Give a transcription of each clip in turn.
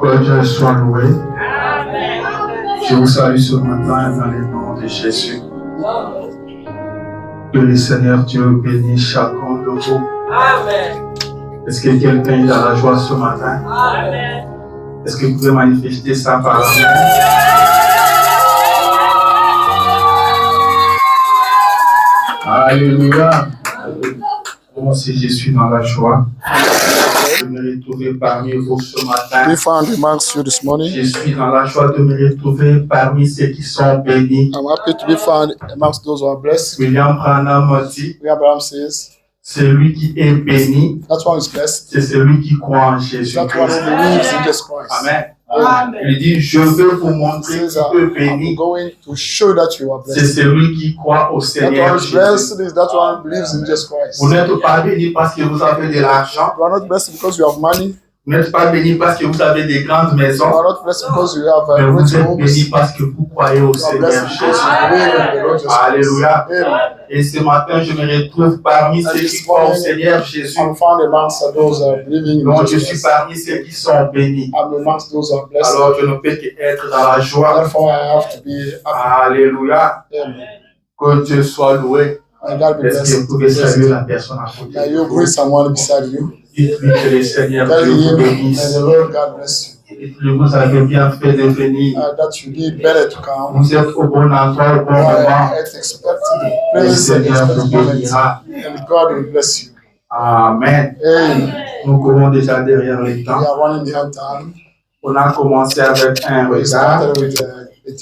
Que Dieu soit loué. Amen. Je vous salue ce matin dans le nom de Jésus. Que le Seigneur Dieu bénisse chacun de vous. Amen. Est-ce que quelqu'un est dans la joie ce matin? Amen. Est-ce que vous pouvez manifester ça par la main? Alléluia. Moi aussi, je suis dans la joie. Je me retrouver parmi vous ce matin. We found amongst you this morning. Je suis dans la joie de me retrouver parmi ceux qui sont bénis. I'm happy to be found amongst those who are blessed. William Branham dit, William Branham says, celui qui est béni, that one is blessed. c'est celui qui croit en Jésus. That one who believes in Jesus Christ. Amen. Il dit, je veux vous montrer qui est béni. I'm going to show that you are C'est blessed. celui qui croit au That Seigneur one is Jésus. blessed is that one who believes in Jesus Christ. Vous n'êtes pas béni parce que vous avez de l'argent. You are not blessed because you have money. Vous n'êtes pas béni parce que vous avez des grandes You maisons. are not blessed because you have Mais great vous êtes homes. béni parce que vous croyez au You are Seigneur blessed because Jésus. you believe in the Lord Jesus Christ. Alléluia. Amen. Et ce matin, je me retrouve parmi ceux qui croient au Seigneur Jésus. I'm found amongst those who are believing in Donc, je Jesus suis Christ. parmi ceux qui sont bénis. I'm amongst those who are blessed. Alors, je ne peux qu'être dans la joie. Therefore, I have to be happy. Alléluia. Amen. Que Dieu soit loué. And God be Est-ce que blessed. vous pouvez saluer la personne à côté Can de you vous? greet someone beside you? Dites-lui que le Seigneur Tell Dieu vous him, may bénisse. the Lord God bless you. Dites-lui, vous avez bien fait de venir. That you did better to come. Vous êtes au bon endroit, au bon moment. It's expected Le place and Seigneur vous expected moment. bénira. And God will bless you. Amen. Amen. Nous courons déjà derrière le We temps. are running behind time. On a commencé avec un We regard. started with a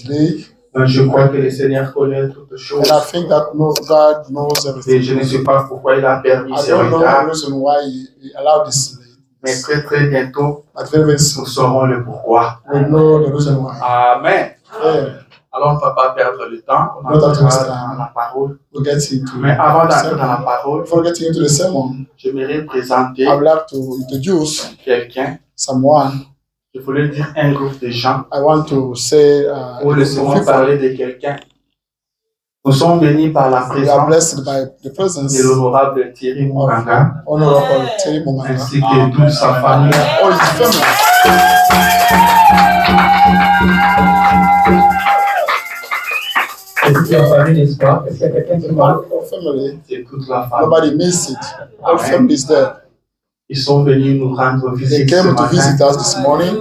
delay. Donc, je crois que le Seigneur connaît toutes choses. And I think that God knows Et everything. je ne sais pas pourquoi il a permis I ce don't know the regard. reason why He allowed this delay. Mais très très bientôt, But very soon, nous saurons le pourquoi. we know the reason why. Amen. Amen. Alors, on ne va pas perdre le temps. On Not entrera that dans la parole. We'll get into Mais avant the d'entrer dans la sermon. parole, Before getting into the sermon, j'aimerais présenter I would like to introduce quelqu'un. someone. Je voulais dire un groupe de gens. I want to say, Ou laissez-moi parler de quelqu'un. Nous sommes bénis par la we are présence blessed by the presence de l'honorable Thierry Mouranga, Honorable Thierry Momanga, ainsi que toute sa famille. all his family. C'est toute la famille, n'est-ce pas? Est-ce qu'il y a quelqu'un qui parle? All family. C'est toute la famille. Nobody missed it. All family is there. Ils sont venus nous rendre They visite ce came to visit matin. us this morning.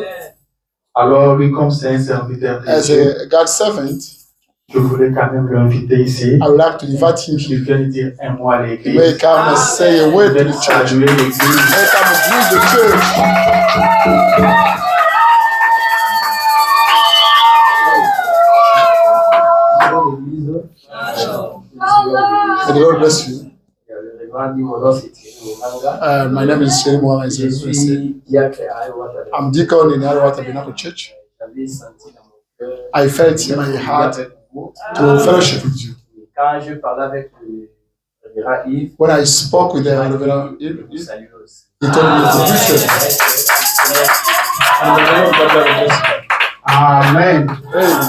Alors, lui, comme c'est un serviteur de As Dieu, a God's servant, je voulais quand même l'inviter ici. I would like to invite him Il here. vient dire un mot à He l'église. may come and say a Il word to vient the church. saluer He l'église. may come and greet the church. May the Lord bless you. My name is Thierry Momanga. as I said. I'm deacon in Arrow Tabernacle Church. I felt in my heart to fellowship with you. Quand je parlais avec le révérend Yves, When I spoke with the Reverend, il he salue aussi. told me to greet you. And the Lord God bless you. Amen. Amen.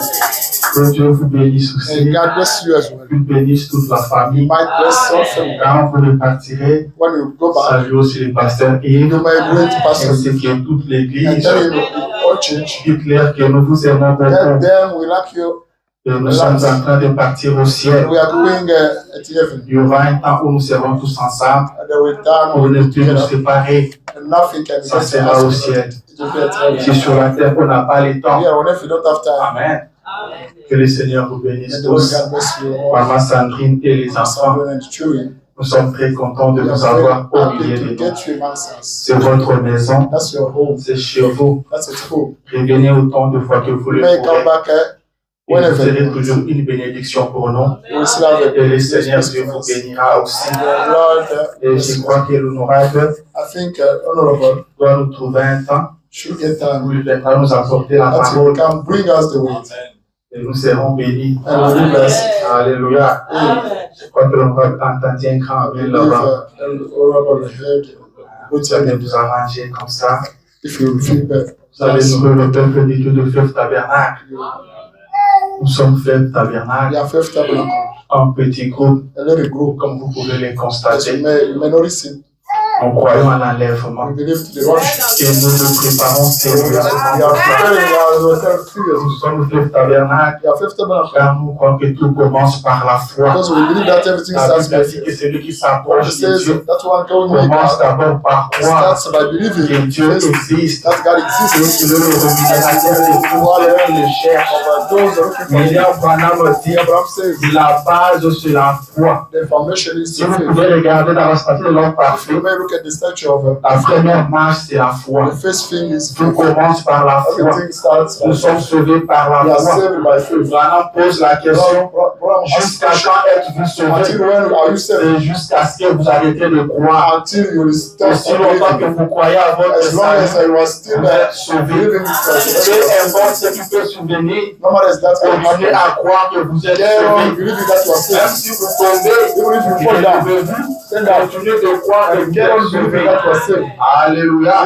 Que Dieu vous bénisse aussi. And God bless you as well. Qu'il bénisse toute la He famille. might bless all family. Quand vous repartirez, When you go back, saluez aussi le pasteur Yves, you may greet the pastor ainsi que toute and l'église. tell him all church. Dites-leur que nous vous aimons Tell beaucoup. them we like you. Et nous sommes en train de partir au ciel. And we are going at heaven. Il y aura un temps où nous serons tous ensemble. And there will time On when ne we'll be peut nous together. séparer. And nothing can Ça separate sera au us. ciel. It will be at heaven. Si sur la terre, on n'a pas le temps. Here on earth we don't have time. Amen. Que le Seigneur vous bénisse And the Lord tous. God bless you all. Maman Sandrine et les enfants, Sandrine and children. nous sommes très contents de We vous are avoir au very milieu happy de to nous. get you amongst us. C'est votre maison, That's your home. c'est chez vous. That's at home. Revenez autant de fois que vous You le may come pourrez. back Et vous whenever serez you want. toujours une bénédiction pour nous. You will still have a Et le Seigneur Dieu vous bénira aussi. And the Lord Et bless je you. crois que l'honorable I think Honorable doit nous trouver un temps should get où time il viendra nous apporter la that he parole. can bring us the word. Et nous serons bénis. And we'll be blessed. Alléluia. Je crois que l'honorable entendit un grand If amen là-bas. Honorable heard, Vous allez vous arranger comme ça. if you feel better, Vous allez trouver le peuple de Dieu de Fleuve Tabernacle. Nous sommes Fleuve we Tabernacle, have fifth tabernacle, un petit groupe, a little group. comme vous pouvez le As constater. you may notice it, En croyant à l'enlèvement. We believe to the rush. Et nous nous préparons sérieusement. We are preparing ourselves seriously. Nous sommes le tabernacle. We are fifth tabernacle. Car nous croyons que tout commence par la foi. Because we believe that everything La starts Bible by dit que faith. celui qui s'approche It de says Dieu that one going with commence God d'abord par croire starts by believing que Dieu first existe. that God Et exists. qu'il est le rémunérateur de tous ceux qui le cherchent. Those are looking for William Branham dit Abraham says la base c'est la foi. the foundation is Si the vous faith. pouvez regarder dans la statue de l'homme parfait, You may look at the statue of la première marche c'est la foi. the first thing is Tout faith. commence par la foi. Everything starts by Nous sommes sauvés par we la are foi. saved by faith. Branham pose la question jusqu'à quand êtes-vous Until sauvés? when are you saved? C'est jusqu'à ce que vous arrêtez de croire. Until you start Aussi longtemps que believing. vous croyez à votre As long as salut, I was still vous êtes sauvés. believing this Christ. Peu importe ce qui peut survenir, No matter if that's going to continuez happen. à croire que vous êtes Yeah, sauvés. believing that you are Même saved. si vous tombez, Even if you fall down, continuez de croire que vous get êtes on believing sauvés. that you are saved. Alléluia.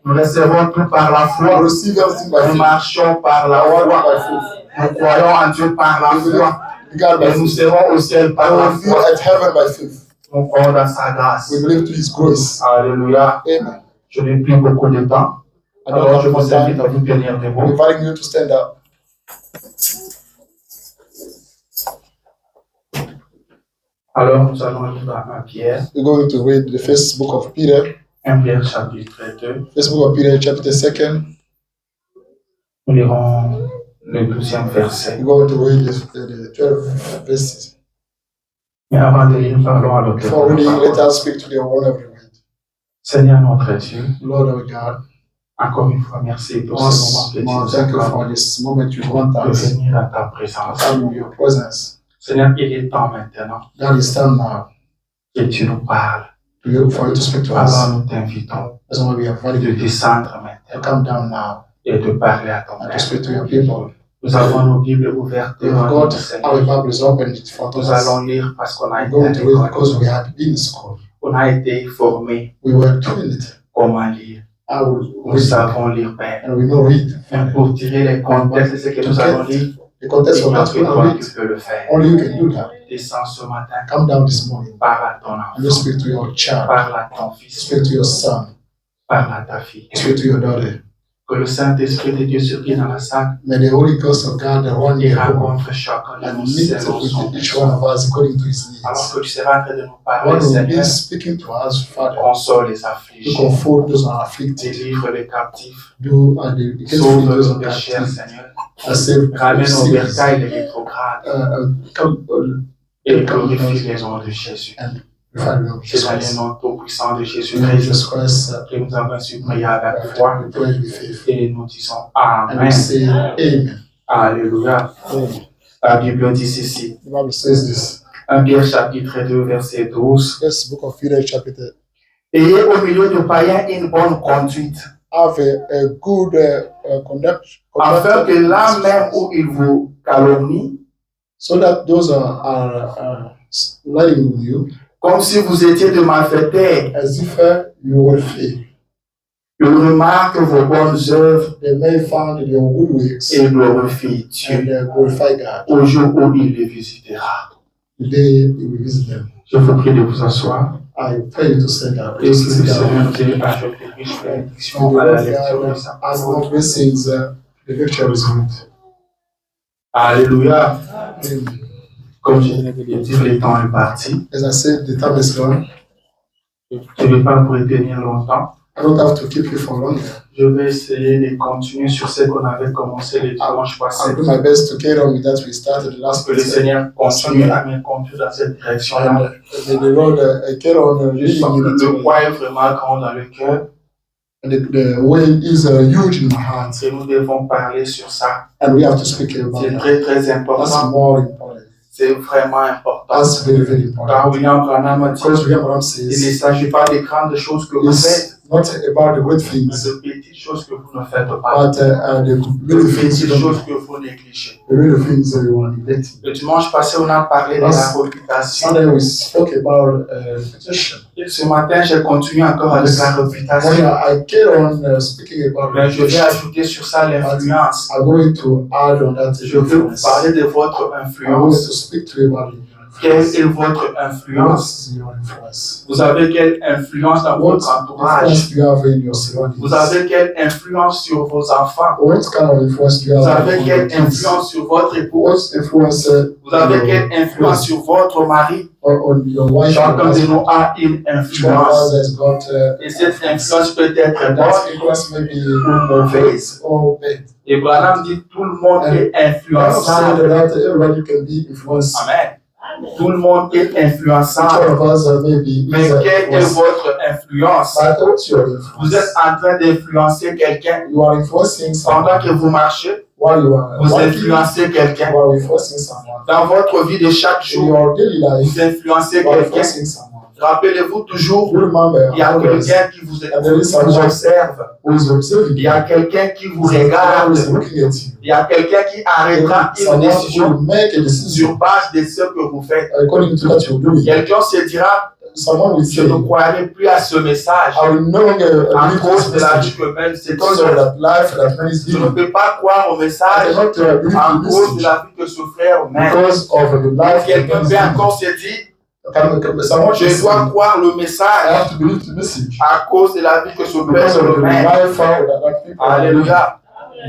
Nous recevons tout par la We foi. receive everything by Nous faith. marchons par la I walk foi. by faith. Nous croyons en Dieu par la We believe foi. in God by Et nous faith. serons au ciel par la And we will foi. be at heaven by faith. Nous croyons dans sa grâce. We believe to His grace. Alléluia. Amen. Je n'ai plus beaucoup de temps. I don't Alors je have more vous invite time. à vous tenir debout. I'm inviting you to stand up. Alors nous allons lire dans 1 Pierre, We're going to read the first book of Peter. 1 Pierre chapitre 2. First book of Peter, chapter 2. Nous lirons le 12e verset. We're going to read the 12 verses. Mais avant de lire, parlons à Before reading, let l'auteur. us speak to the one of the word. Seigneur notre Dieu, Lord our God, encore une fois merci pour ce once moment que tu more, nous thank you for accordes this moment you grant de us. venir à ta présence. Come in your presence. Seigneur, il est temps maintenant God, it's time now que tu nous parles. for you to speak to us. Alors nous t'invitons That's why we are de inviting you descendre to maintenant come down now et de parler à ton and to peuple. speak to your people. Nous avons nos Bibles ouvertes We've devant nous, got our Seigneur. Bible is open for Nous us. allons lire parce qu'on a We're été going à to read l'école. because we had been in school. On a été formés We were doing it. comment lire. I will Nous read savons lire, Père. and we know read. Mais pour tirer les contextes de ce que nous allons lire, The context il of n'y a that que we're going toi to read. qui peux le faire. Only you can do that. Descends ce matin, Come down this morning parle à ton and you enfant, speak to your child. parle à ton fils, Speak to your son. parle à ta fille. Speak to your daughter. Que le Saint-Esprit de Dieu survienne dans la salle May the Holy Ghost of God run et your home rencontre chacun de and nous meet selon son with each besoin. one of us according to his Alors needs. que tu seras en train de nous parler, One will be Seigneur, speaking to us, Father, console les to affligés, comfort those who are afflicted, délivre les captifs, do and the get free sauve those nos who are pécheurs, captive, Seigneur, and save ramène au sinners, bercail les rétrogrades et glorifie les noms de Jésus. glorify the name of C'est Jesus dans le Christ. nom tout-puissant de In Jésus the name of Christ Jesus Christ, que nous avons su prier avec foi we pray with faith. et nous disons And we Amen. say, Amen. Alléluia. Amen. La Bible dit ceci. The Bible says this. 1 Pierre chapitre 2 verset 12. First book of Peter, chapter Ayez au milieu de païens une bonne conduite, have a good conduct, afin que là même où ils vous calomnient, so that those are lying on you comme si vous étiez de malfaiteurs, as if you were free. ils remarquent vos bonnes œuvres They may find your good works et glorifient Dieu and glorify God. au jour où il les visitera. The day you will visit them. Je vous prie de vous asseoir I pray you to stand up. et que le Sit down. Seigneur Dieu ajoute des riches And bénédictions the à Lord la lecture de God sa as parole. more blessings, the lecture is good. Alléluia. Amen. Comme je viens de le dire, le temps est parti. As I said, the time is gone. Je ne vais pas vous retenir longtemps. I don't have to keep you for long. Je vais essayer de continuer sur ce qu'on avait commencé le dimanche passé. I'll do my best to carry on with that we started last Que le week. Seigneur continue à me conduire dans cette direction-là. And may the Lord carry on leading me Le that way. poids est vraiment grand dans le cœur And the way is huge in my heart. et nous devons parler sur ça. And we have to speak about C'est that. très, très That's important. more important. C'est vraiment important. That's very, very important. Car William Branham a dit, Because William Branham il ne says, s'agit pas des grandes choses que vous faites, it's not about the great mais things, de petites choses que vous ne faites pas. but the De little things you petites choses don't, que vous négligez. the little things that you are neglecting. Le dimanche passé, on a parlé de la réputation. Sunday we spoke about reputation. Et ce matin, j'ai continué encore avec la When réputation. I carry on speaking about Mais je vais reputation, ajouter sur ça l'influence. I'm going to add on that Je veux vous influence. parler de votre I want influence. to speak to you about influence. Quelle est votre influence? What's your influence? Vous avez quelle influence dans What votre entourage? influence do you have in your surroundings? Vous avez quelle influence sur vos enfants? What kind of influence do you Vous have avez on your quelle kids? influence sur votre épouse? What influence Vous avez quelle influence sur votre mari? on your wife? Chacun de nous a une Each one of us influence. has got Et cette influence peut être and bonne that influence may be ou mauvaise. or bad. Et Branham dit tout le monde est I have said influençable. that everybody can be influenced. Amen. Tout le monde est Each one influençable. of us may be Mais quelle est influenced. votre influence? But what's your Vous êtes influence? en train d'influencer quelqu'un You are influencing pendant someone que vous marchez. while you are Vous working. influencez quelqu'un. You are influencing someone. Dans votre vie de chaque In jour, your daily life, vous influencez you are quelqu'un. influencing someone. Rappelez-vous toujours, You remember il y a always quelqu'un qui vous someone observe. who is observing Il y a quelqu'un qui vous Someone who regarde. is looking at you. Il y a quelqu'un qui arrêtera une Someone décision who will make a decision sur base de ce que vous faites. according to what you're doing. Quelqu'un se dira, Someone will je say, ne croirai plus à ce message I will no longer à believe cause this de la vie message que mène cet because of homme. that life that man is Je ne living. peux pas croire au I message cannot believe à the cause de message la vie que ce frère mène. because of the life that Quelqu'un man is peut living. encore se dire, Someone je will say, dois croire le I message have to believe the message à cause de la vie que ce because of père the mène. life that people are living. Alléluia.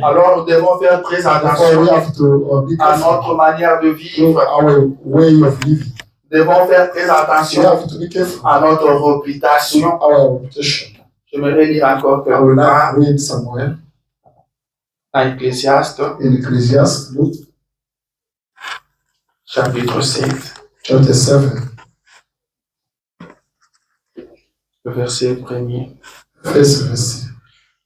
Alors nous devons faire très Therefore, attention we have to be à careful notre manière de to vivre. our way of living. Nous devons faire très We attention have to be careful à notre to réputation. our reputation. J'aimerais lire encore I will quelque part not read somewhere dans Ecclésiaste, in Ecclesiastes, chapitre 7, chapter 7, le verset 1er. first verse.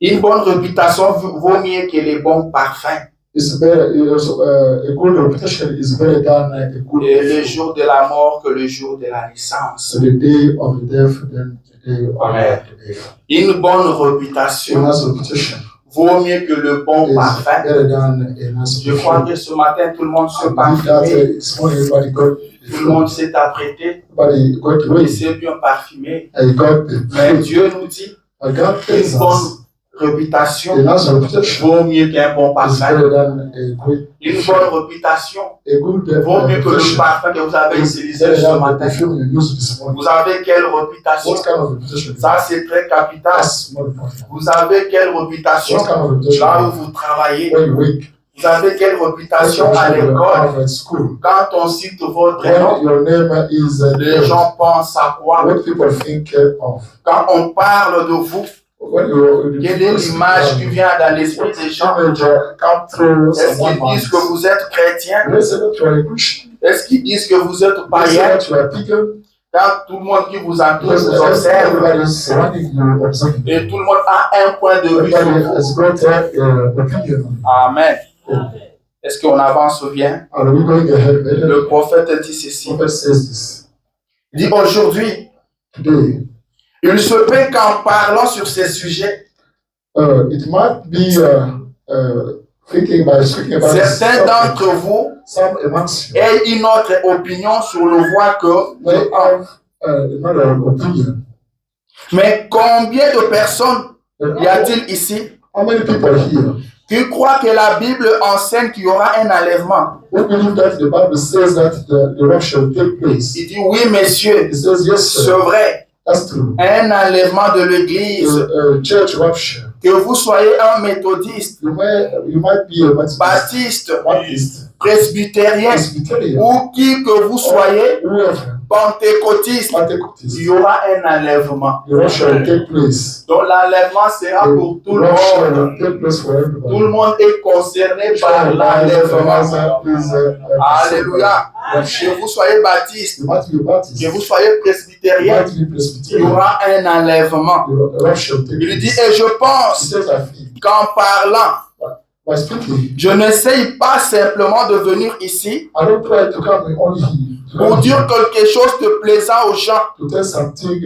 Une bonne réputation vaut mieux que les bons parfums. It's better, a good reputation is better than a good Et le jour de la mort que le jour de la naissance. So the day of the death than the day of Amen. the death. Une bonne A réputation nice reputation vaut mieux que le bon is parfum. better than a nice Je crois reputation. que ce matin, tout le monde se I believe that parfumé. this morning everybody got Tout le monde s'est apprêté. everybody got Et ready. c'est bien parfumé. I got the Mais food. Dieu nous dit, I got une things. bonne réputation A nice reputation vaut mieux qu'un bon is parfum. better than a good Une bonne réputation a good vaut mieux que le reputation. parfum que vous avez Is utilisé better ce than the matin. perfume you used this morning. Vous avez quelle réputation? What kind of reputation? Ça, c'est très capital. That's more important. Vous avez quelle réputation What kind of là où reputation? vous travaillez? When you wake, Vous avez quelle what réputation à reputation you l'école? have at school. Quand on cite votre When nom, your name is les gens pensent à quoi? what people think of. Quand on parle de vous, When you quelle est l'image qui vient dans l'esprit des gens? image come through Est-ce qu'ils someone disent que vous êtes chrétien? They say that you are a Christian. Est-ce qu'ils disent que vous êtes They say païen? that you are pagan. Quand tout le monde qui vous entoure Because vous observe everybody is surrounding you, observing you. et tout le monde a un point de vue sur Everybody vous. has got an opinion. Amen. Est-ce qu'on avance bien? Are we going ahead? Le prophète dit ceci. Prophet says this. Il dit aujourd'hui, Today, il se peut qu'en parlant sur ces sujets, it might be thinking by speaking about certains d'entre vous some amongst you aient une autre opinion sur le voie que may je parle. have another opinion. Mais combien de personnes And y a-t-il ici how many people here qui croient que la Bible enseigne qu'il y aura un enlèvement? who believe that the Bible says that the rapture will take place? Il dit oui, messieurs, It says yes, c'est sir. vrai. That's true. Un enlèvement de l'Église. Church rapture. Que vous soyez un méthodiste, You might be a Methodist, baptiste, Baptist, presbytérien, Presbyterian, ou qui que vous soyez, whoever, pentecôtiste, il Pentecostist. y aura un enlèvement. The rapture will take place. Donc l'enlèvement sera pour tout The le rapture monde. will take place for everybody. Tout le monde est concerné par l'enlèvement. Alléluia. Que vous soyez baptiste, You might be a Baptist. que vous soyez You presbytérien, might be il y Presbyterian. aura un enlèvement. The rapture will take Il dit, place. et je He pense says, I think, qu'en parlant, by speaking, je n'essaye pas simplement de venir ici I don't try to come only here to pour come dire here quelque chose de plaisant aux gens. to tell something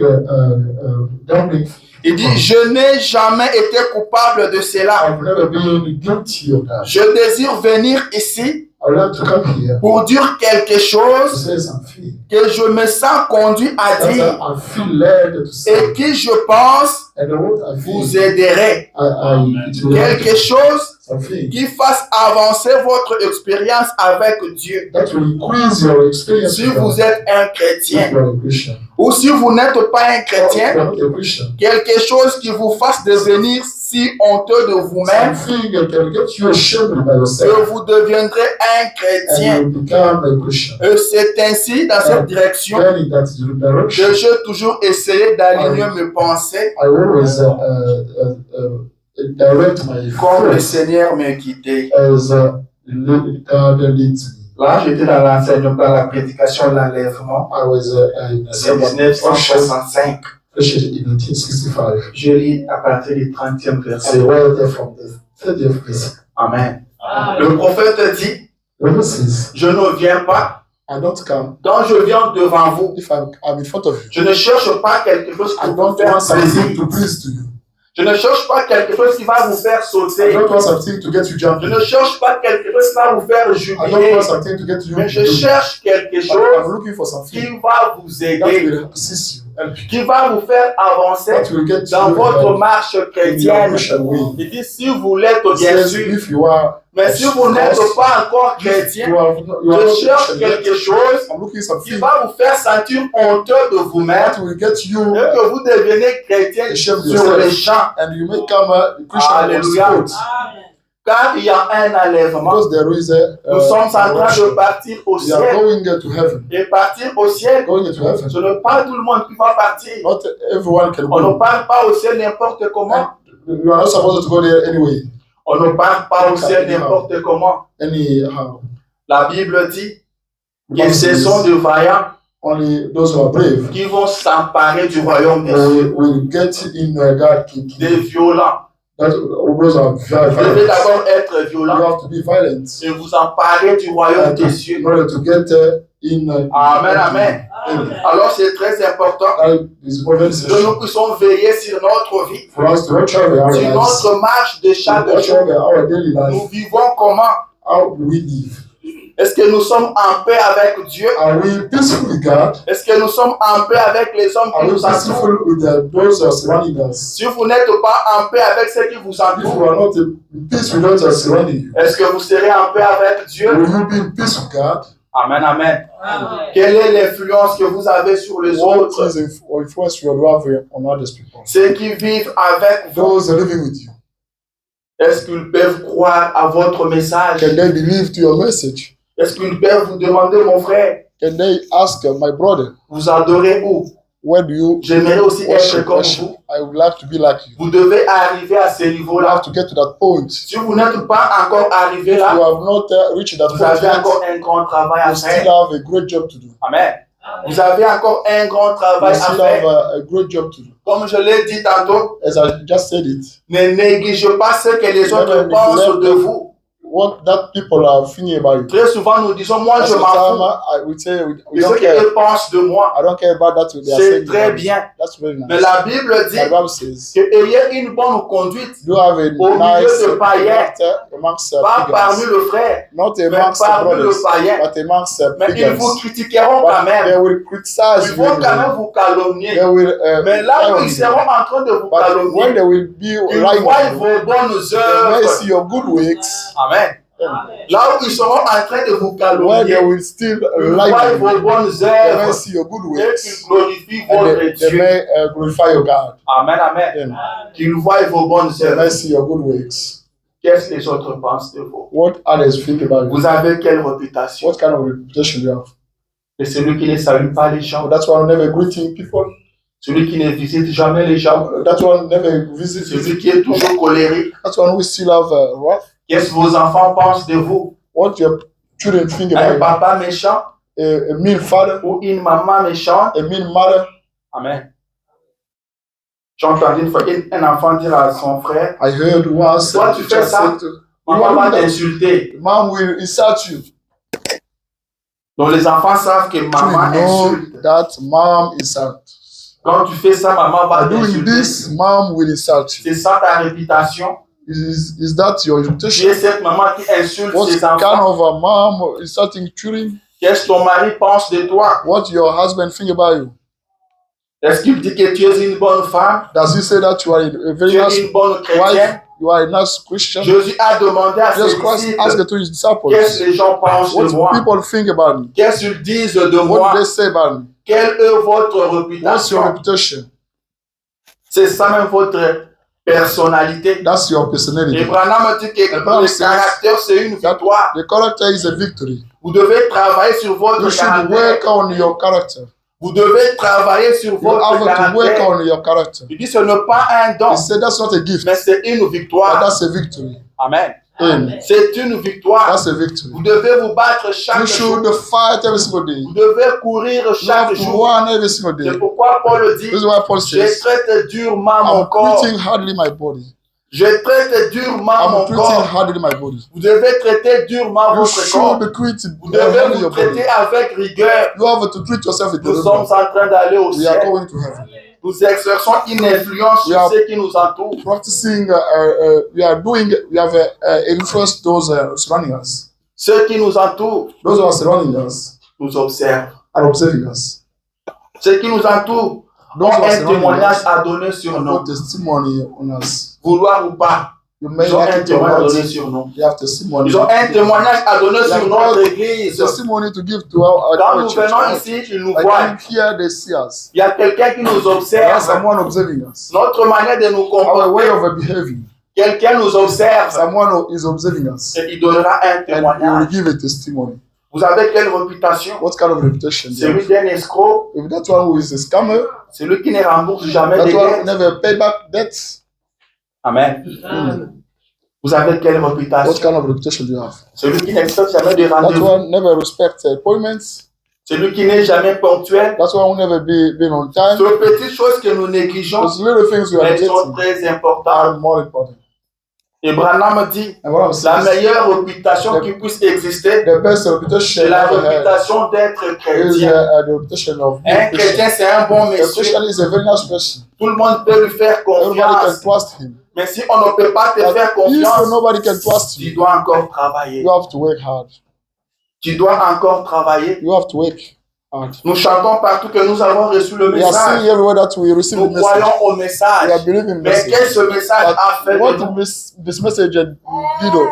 dumbling. Il dit, je n'ai jamais été coupable de cela. I've never been guilty of that. Je désire venir ici I would like to come here pour dire quelque to chose say something que je me sens conduit à that dire I feel led to say, et qui, je pense, and what I vous feel, aiderait. it will help Quelque chose something qui fasse avancer votre expérience avec Dieu. that will increase your experience Si with vous God. êtes un If chrétien you are a Christian. ou si vous n'êtes pas un Or if you are chrétien, not a Christian. quelque chose qui vous fasse devenir si honteux de vous-même Something that can get you ashamed by que yourself. vous deviendrez un And chrétien. you become a Christian. Et c'est ainsi, dans cette direction, Then in that direction, que j'ai toujours essayé d'aligner mes pensées I always direct my comme le thoughts Seigneur m'a guidé. as God leads me. Là, j'étais dans l'enseignement, dans la prédication de l'enlèvement. I was in C'est 1965. in 1965. Je lis à partir du 30e I verset. read from the 30th verse. Amen. Le prophète dit, It says, je ne viens pas, I don't come donc je viens devant vous. if I'm in front of you. Je ne cherche pas quelque chose qui I va vous don't faire want something plaisir. to please to you. Je ne cherche pas quelque chose qui va vous faire I sauter. don't want something to get you Je jumping. ne cherche pas quelque chose qui va vous faire I don't jubiler. want something to get you Mais je jumping. cherche quelque But I'm chose looking for qui something va vous that aider, will assist you, help you, qui va vous faire avancer that will get dans you votre ahead marche in your chrétienne. Christian way. Il dit, si vous l'êtes, It bien says, sûr, if you are, mais si vous n'êtes pas encore chrétien, you are je not cherche Christian yet, quelque chose I'm looking qui something va vous faire sentir honteux de vous-même that will get you, et que vous devenez chrétien ashamed sur yourself. les champs. and you may become a Christian on Alléluia. spot. Car il y a un enlèvement. Because there is a, Nous sommes en train de direction. partir au We are ciel. going to heaven. Et partir au ciel, Going to heaven. ce n'est pas tout le monde qui va partir. Not everyone can On ne go. part pas au ciel n'importe comment. You are not supposed to go there anyway. On ne part pas au ciel n'importe comment. Anyhow. La Bible dit que ce sont des vaillants Only those who are brave qui vont s'emparer du royaume des cieux. will get in God kingdom. Des violents. Those are Vous devez violent. d'abord être You violent have to be violent et vous emparer du royaume des cieux. in order to get in. Amen, amen. Alors c'est très important That is more que necessary nous puissions veiller sur notre vie, for us to watch over our sur lives, notre marche de chaque watch jour. over our daily Nous life. vivons comment? How do we live? Est-ce que nous sommes en paix avec Dieu? Are we peaceful with God? Est-ce que nous sommes en paix avec les hommes Are qui we nous entourent? peaceful with those who are surrounding us? Si vous n'êtes pas en paix avec ceux qui vous If you entourent, are not in peace with those who are surrounding you, est-ce que vous serez en paix avec Dieu? will you be in peace with God? Amen, amen. Quelle est l'influence que vous avez sur les What autres? is the influence you have on others people? Ceux qui vivent avec vous, Those living with you. est-ce qu'ils peuvent croire à votre message? Can they believe to your message? Est-ce qu'ils peuvent vous demander, mon frère, Can they ask my brother, vous adorez où? where do you J'aimerais aussi être worship? comme Worship? vous. I would like to be like you. Vous devez arriver à ce You niveau-là. have to get to that point. Si vous n'êtes pas encore arrivé You là, have not reached that vous point avez yet. encore un grand travail à You still faire. have a great job to do. Amen. Vous avez encore un grand You travail à still have faire. a great job to do. Comme je l'ai dit tantôt, As I just said it, ne négligez pas ce que les autres Never pensent neglect de vous. what that people are thinking about you. Très souvent, nous disons, moi, je Most of m'en the fous. time, I would say we Et ce don't care. qu'ils pensent de moi, I don't care about that. They are c'est saying très about me. bien. That's very Mais nice. la Bible dit The Bible says, que ayez une bonne conduite, you have a milieu nice de païens, character amongst pas parmi pagans. le frère, Not mais amongst parmi le brothers, païen. but amongst Mais ils vous pagans. critiqueront quand But they même. will criticize Ils you. vont quand même vous calomnier. They will, Mais là où lie on ils you. seront en train de vous But when calomnier, they will be ils lying voient on you, vos bonnes they may œuvres. see your good works. Amen. Là où ils seront en train de vous When calomnier, they will still ils lie voient on vos you, bonnes they may œuvres see your good et qu'ils works. glorifient And votre they Dieu. may glorify your God. Amen, amen. Then Qu'ils voient vos bonnes they may œuvres. see your good works. Qu'est-ce que les autres pensent de vous? What others think about you? Vous avez quelle réputation? What kind of reputation you have? C'est celui qui ne salue pas les gens, So that's why I'm never greeting people. celui qui ne visite jamais les gens, That's why I never visit. celui qui est toujours colérique. That's why we still have wrath. Qu'est-ce que vos enfants pensent de vous? What your children think Un about you? papa méchant A mean father, ou une maman méchante? a mean mother. Amen. J'ai entendu une fois un enfant dire à son frère, I heard once Toi, tu fais ça? maman va t'insulter. Mom will insult you. Donc les enfants savent que maman You know insulte. that mom insult. Quand tu fais ça, maman va By doing t'insulter. this, mom will insult you. C'est ça ta réputation. Is that your Tu reputation? es cette maman qui insulte What ses kind enfants. of a mom insulting children? Qu'est-ce que ton mari pense de toi? What your husband think about you? Est-ce qu'il dit que tu es une bonne femme? Does he say that you are a very Tu es nice une bonne chrétienne? wife? You are a nice Christian. Jésus a demandé à ses Jesus Christ disciples, asked to his disciples, qu'est-ce que les gens pensent de what moi? people think about me? Qu'est-ce qu'ils disent de What moi? do they say about me? Quelle est votre What's your réputation? reputation? C'est ça même votre personnalité. That's your personality. Et Branham dit que Abraham le says caractère, c'est une that victoire. the character is a victory. Vous devez travailler sur votre You should caractère. work on your character. Vous devez travailler sur You votre have to work caractère. on your character. Il dit ce n'est pas un don, He said that's not a gift, mais c'est une but victoire. that's a victory. Amen. Amen. C'est une victoire. That's a victory. Vous devez vous battre chaque You jour. should fight every single day. Vous devez courir You have chaque to jour. run every single day. C'est pourquoi Paul dit, This is why Paul je says, traite durement mon I'm corps. treating hardly my body. Je traite durement I'm mon treating corps. hardly my body. Vous devez traiter durement You votre corps. should treat Vous devez hardly vous your body. traiter avec rigueur. You have to treat yourself with Nous sommes diligence. en train d'aller au We are ciel. going to heaven. Nous exerçons une influence We sur are- ceux qui nous entourent. Practicing, we have influenced those surrounding us. Ceux qui nous entourent Those who are surrounding us nous observent. are observing us. Ceux qui nous entourent Those ont who are un surrounding témoignage us à donner sur have nous. got testimony on us. Vouloir ou pas, You may ils ont like un it or témoignage à donner not. sur nous. You have testimony. Ils ont un témoignage à donner Yeah, sur God. notre église. Testimony to give to our Quand nous church. venons ici, ils nous Like voient. when here they see us. Il y a quelqu'un qui nous There is observe. someone observing us. Notre manière de nous Our way comporter. of behaving. Quelqu'un nous observe Someone who is observing us. et il donnera un And he will témoignage. give a testimony. Vous avez quelle réputation? What kind of reputation? do you Celui have? d'un escroc, If that one who is a scammer, celui qui ne rembourse jamais that des one who dettes. never pay back debts. Amen. Hmm. Vous avez quelle What réputation? kind of reputation do you have? Celui qui n'accepte jamais de That rendez-vous. one never respects appointments. Celui qui n'est jamais ponctuel. That one who never been on time. Ces petites choses que nous négligeons, Those little things we are elles sont neglecting très are importantes. more important. Et Branham dit, And what I'm la saying is, meilleure réputation qui puisse exister, the best reputation c'est la ever had réputation d'être is chrétien. the reputation of being Un Christian. chrétien, c'est un bon monsieur. Especially is a very nice person. Tout le monde peut lui faire Everybody can confiance. trust him. Mais si on ne peut pas te But faire if confiance, nobody can trust tu you, dois encore travailler. you have to work hard. Tu dois encore travailler. You have to work hard. Nous chantons partout que nous avons reçu le We are seeing message. everywhere that we receive the Nous message. croyons au We are message. believing the Mais message. qu'est-ce que ce message a fait But what de nous? this message did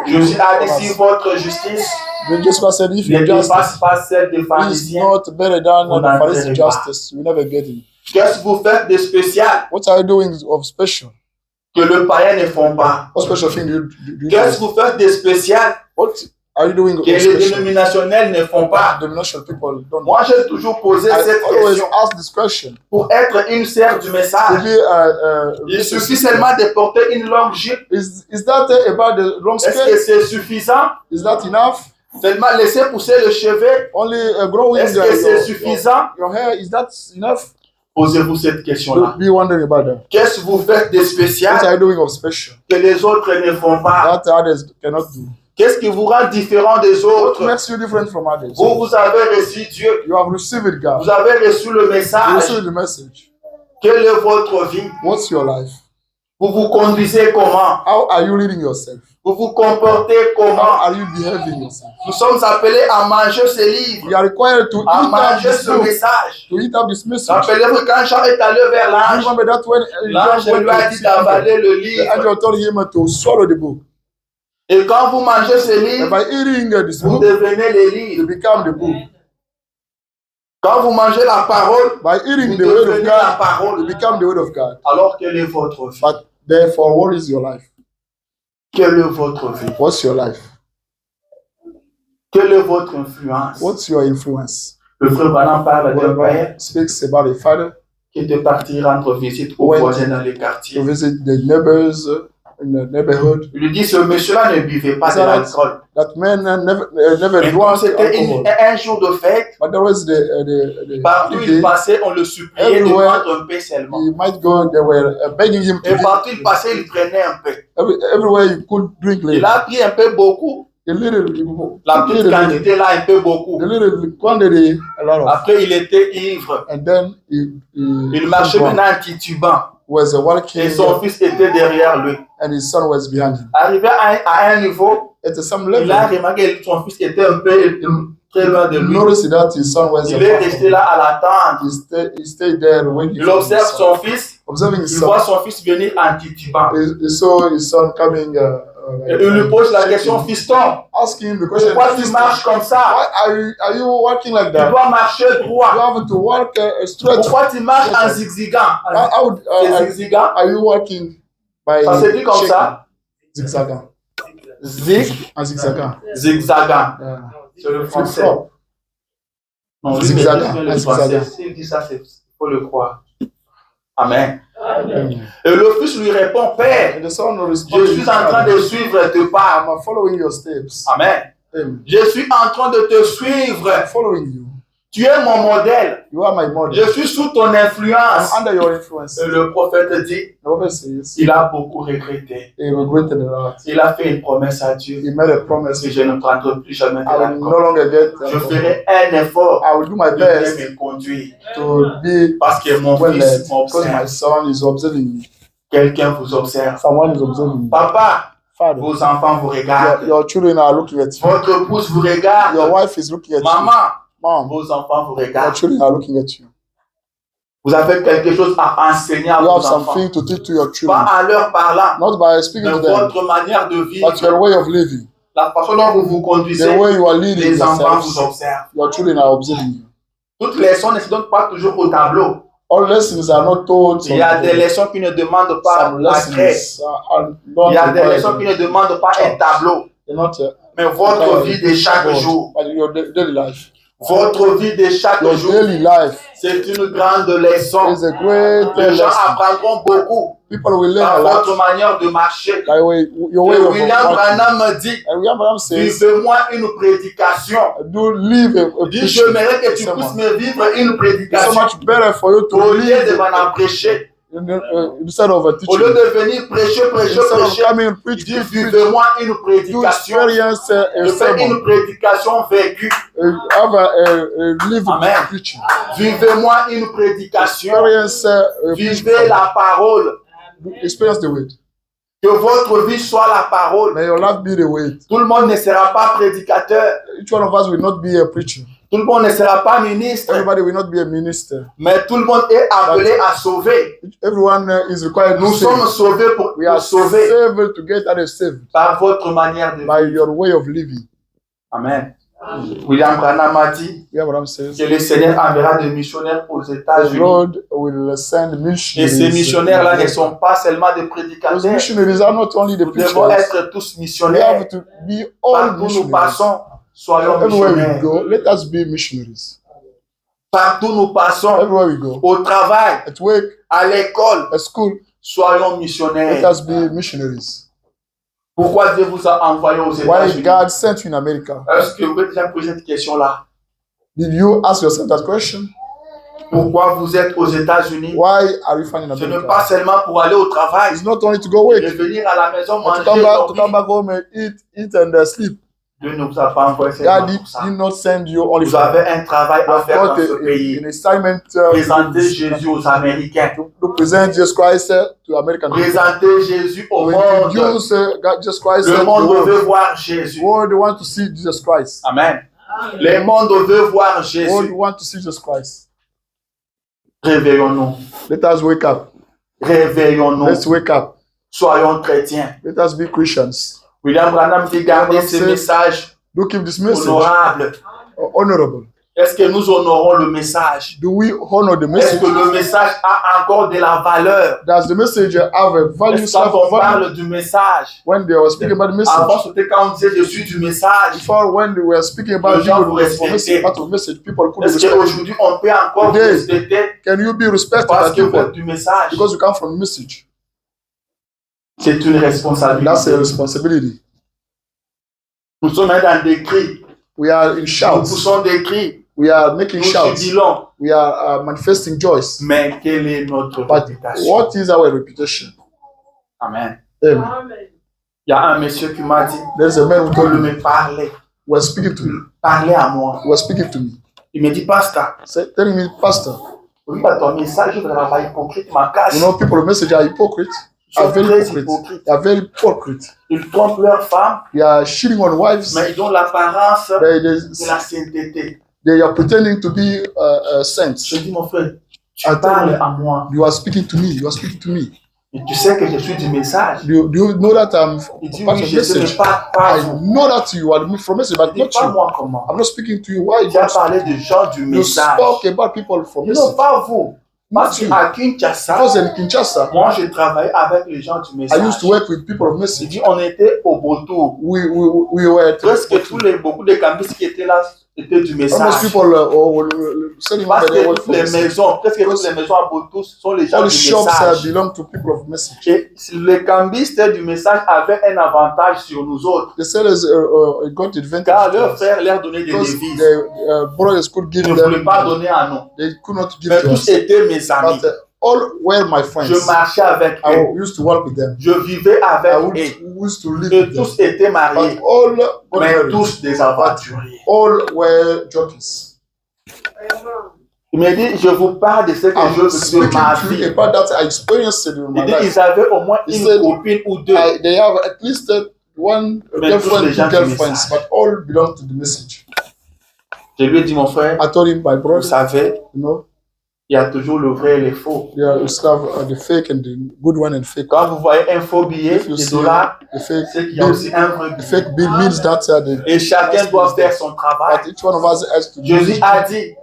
Jésus a dit, si votre justice Jesus Christ said, if ne your dépasse justice pas celle des is pharisiens, not better than Vous the Pharisee n'entrerez pas. justice, you never get it. qu'est-ce que vous faites de spécial What are you doing of special? que le païen ne font pas? What special thing do you Qu'est-ce que do? vous faites de spécial What are you doing of que les special? dénominationnels ne font pas? Denomination people don't. Moi, j'ai toujours posé I cette always question. ask this question. Pour être une sœur du To message, be, il suffit seulement de porter une longue jupe. is that about the long Est-ce que skirt? c'est suffisant? Is that enough? Seulement laisser pousser le cheveu? Only growing Est-ce que c'est suffisant? your hair, is that enough? Posez-vous cette question-là. Don't be wondering about that. Qu'est-ce que vous faites de What spécial are you doing of special? que les autres ne font pas? That others cannot do. Qu'est-ce qui vous rend différent des What autres? makes you different from others? Vous avez reçu Dieu. You have received God. Vous avez reçu le You message. received the message. Quelle est votre vie? What's your life? Vous vous conduisez comment? How are you leading yourself? Vous vous comportez How comment? are you behaving yourself? Nous sommes appelés à manger ce livre, We are required to à eat up manger this ce book, message. to eat up this message. Rappelez-vous quand Jean est allé vers l'ange, Remember that when l'ange John lui a went dit to see the d'avaler le livre. angel told him to swallow the book. Et quand vous mangez ce And livre, by eating this vous book, devenez les you livres. become the book. Quand vous mangez la parole, By eating vous the word of devenez la God, parole. you become the word of God. Alors quelle est votre vie? But therefore, what is your life? Quelle est votre vie? What's your life? Quelle est votre influence? What's your influence? Le frère Branham parle d'un When père God speaks about a father qui était parti rendre visite aux When- voisins dans les to quartiers. visit the neighbors in the neighborhood, Il lui dit, ce monsieur-là ne buvait pas de Is that l'alcool. that man never Et comme drank c'était alcohol. un jour de fête, But there was the partout il day, passait, on le suppliait de Everywhere. prendre un peu seulement. he might go, they were begging him to Et drink. partout il passait, il prenait un peu. Everywhere you could drink Il later. a pris un peu beaucoup. A little, La petite quantité là, un peu beaucoup. the little quantity, a lot of. Après, il était ivre. And then Il marchait maintenant en titubant. was walking, Et son fils était derrière lui. and his son was behind him. Arrivé à un niveau, At some il a level, remarqué que son fils était un peu très loin de lui. Notice that his son was Il est resté là à l'attendre. he stayed there waiting Il for observe his son. son fils. Observing his Il son. voit son fils venir en titubant. He saw his son coming. Et il lui pose la question, fiston, Asking him the question. pourquoi tu marches comme ça? Why are you walking like Tu that? dois marcher You droit. have to walk straight. Pourquoi tu marches en zigzagant? C'est zigzagant. Are you walking by Ça se dit comme shaking? ça. Zigzagant. En zigzagant. Zigzagant. Yeah. C'est le français. Flip-flop. Non, lui, Zigzagant. mais le Zigzagant. français, s'il dit ça, il faut le croire. Amen. Amen. Et le fils lui répond, Père, And the son je responded, suis en train de suivre tes pas. I'm following your steps. Amen. Amen. Je suis en train de te suivre. I'm following you. Tu es mon modèle. You are my model. Je suis sous ton influence. I'm under your influence. Et le prophète dit, The prophet says il a beaucoup regretté. he regretted a lot. Il a fait une promesse à Dieu. He made a promise. Que je ne prendrai plus jamais de I will no l'alcool. longer get Je ferai un effort I will do my de bien best me conduire. to be Parce que mon well fils led because my m'observe. son is observing me. Quelqu'un vous observe. Someone is observing me. Papa, Father, vos enfants vous regardent. your children are looking at you. Votre épouse vous Your regarde. wife is looking at you. Maman, Mom, vos enfants vous your regardent. children are looking at you. Vous avez quelque chose à enseigner à You vos have enfants. something to teach to your Pas children. en leur parlant, Not by speaking mais to them, votre manière de but your vivre. way of living. La façon dont vous vous conduisez, The way you are leading les enfants vous yourselves. observent. Your children are observing you. Toutes les leçons ne se donnent pas toujours au tableau. All lessons are not told. Il y a des leçons qui ne demandent pas Some la craie. lessons are not Il y a des leçons qui ne demandent pas un tableau. They're not Mais votre vie de chaque jour, but your daily life. votre vie de chaque Your jour, daily life c'est une grande leçon. is a great Les gens lesson. apprendront beaucoup People will learn par a lot votre manière de marcher. by your way Et of William walking. Branham dit, And William Branham says, vivez-moi une prédication. do live a Il dit, preaching. j'aimerais que tu puisses me vivre une It's so prédication much better for you to au lieu de live m'en prêcher. instead of a Au lieu teaching. de venir prêcher, Instead of coming and il preach, dit, preach, preach. vivez-moi une Do prédication. experience a Je fais sermon. une prédication vécue. Have a live Amen. preaching. Vivez-moi une prédication. Experience Vivez la parole. experience the word. Que votre vie soit la parole. May your life be the word. Tout le monde ne sera pas prédicateur. Each one of us will not be a preacher. Tout le monde ne sera pas ministre. Everybody will not be a minister. Mais tout le monde est appelé à sauver. Everyone is required to Nous sommes save. sauvés pour We are sauver saved to get others saved par votre manière de by vivre. your way of living. Amen. William Branham a dit Yeah, what I'm saying. que le Seigneur enverra des missionnaires aux The États-Unis. Lord will send Et ces missionaries. missionnaires-là ne sont pas sellement des Those prédicateurs. missionaries are not only the Nous devons preachers. être tous We missionnaires. have to be all Partout nous missionaries. passons, soyons Everywhere we missionnaires. go, let us be missionaries. Partout nous passons, Everywhere we go, au travail, at work, à l'école, at school, soyons let missionnaires. us be missionaries. Pourquoi Dieu vous a envoyé aux Why États-Unis? God sent you in America? Est-ce que vous avez déjà posé cette question-là? Did you ask yourself that question? Pourquoi vous êtes aux États-Unis? Why are you found in Ce n'est America? pas seulement pour aller au travail, It's not only to go work, revenir à la maison, but manger, to come dormir. back home and eat and sleep. Dieu ne vous a pas envoyé seulement God pour ça. did not send you only Vous for avez un travail You à have faire dans got ce pays. an assignment Présenter Jésus aux Américains. to present Jesus Christ to American people. Présenter Jésus au To monde. introduce Jesus Christ to Le the monde world. veut voir Jésus. The world want to see Jesus Christ. Amen. Le monde veut voir The world Jésus. want to see Jesus Christ. Réveillons-nous. Let us wake up. Réveillons-nous. Let's wake up. Soyons chrétiens. Let us be Christians. William Branham dit garder ce message Do keep this message honorable. honorable. Est-ce que nous honorons le message? Do we honor the Est-ce message? que le message a encore de la valeur? Does the message have a value? Est-ce quand on Value? parle du message? When they were speaking about the Avant, message, c'était quand on disait je suis du message. before when they were speaking about Les gens vous the respectaient. message, part of the message, people couldn't Est-ce respect you. qu'aujourd'hui on peut encore vous Today, respecter Can you be respected parce by que vous êtes people du message? because you come from the message? C'est une That's a responsabilité. responsibility. Nous sommes dans des cris. We are in Nous shouts. poussons des cris. We are making Nous shouts. jubilons. We are manifesting joys. Mais quelle est notre But réputation? what is our reputation? Amen. Amen. Il y a un monsieur qui m'a dit There's a man who de told me, me parler. was speaking to me. Parler à moi. Was speaking to me. Il me dit, Pasteur, Telling me, Pastor, oui, ton message ne sera pas hypocrite, ma casse. you know, people, the message are hypocrites. sont are very très hypocrites. hypocrites. They are very hypocrite. Ils trompent leurs femmes, They are cheating on wives. mais ils ont l'apparence They, de la sainteté. they are pretending to be saints. Je dis, mon frère, tu Attends. parles à moi. You are speaking to me. You are speaking to me. Et tu sais que je suis du message. Do you know that I'm Il dit, part oui, of je sais, mais message? pas I vous. know that you are from message, but Il dit, not pas you. moi comment. I'm not speaking to you. Why Tu as parlé de gens du you message. spoke about people from Non, message? pas vous. Not Parce you. qu'à Kinshasa, Because in Kinshasa, moi, je travaillais avec les gens du I message. used to work with people of Il message. dit, on était au Boto. We were Presque beaucoup de campus qui étaient là étaient du almost message. people sending Parce their que word toutes from les message. maisons, presque toutes les maisons à Boto sont les gens All du shops message. belong to people of message. Et les cambistes du message avaient un avantage sur nous autres. The sellers got advantage Car leurs frères leur donnaient des because devises. the brothers could give Ils ne voulaient them. pas donner à nous. They could not give Mais to tous us. étaient mes amis. But all were my friends. Je marchais avec I eux. used to work with them. Je vivais I avec eux. used to live Et with them. tous étaient mariés. But all got Mais married. tous des aventuriers. All were jockeys. Il me dit, je vous parle de ce que I'm je veux speaking de ma to vie. you about that I experienced it in my Il dit, life. ils avaient au moins He une said, copine ou deux. They have at least one Mais girlfriend, tous les gens two du girlfriends, message. but all belong to the message. Je lui ai dit, mon frère, I told him, my vous brother, savez, you know, il y a toujours le vrai et le faux. you still have the fake and the good one and fake. Quand vous voyez un faux billet If you de see $, the fake c'est qu'il y a bill, aussi un vrai the billet. fake bill means that Et chacun doit faire son travail. but each one of us has to do Jésus it. a dit,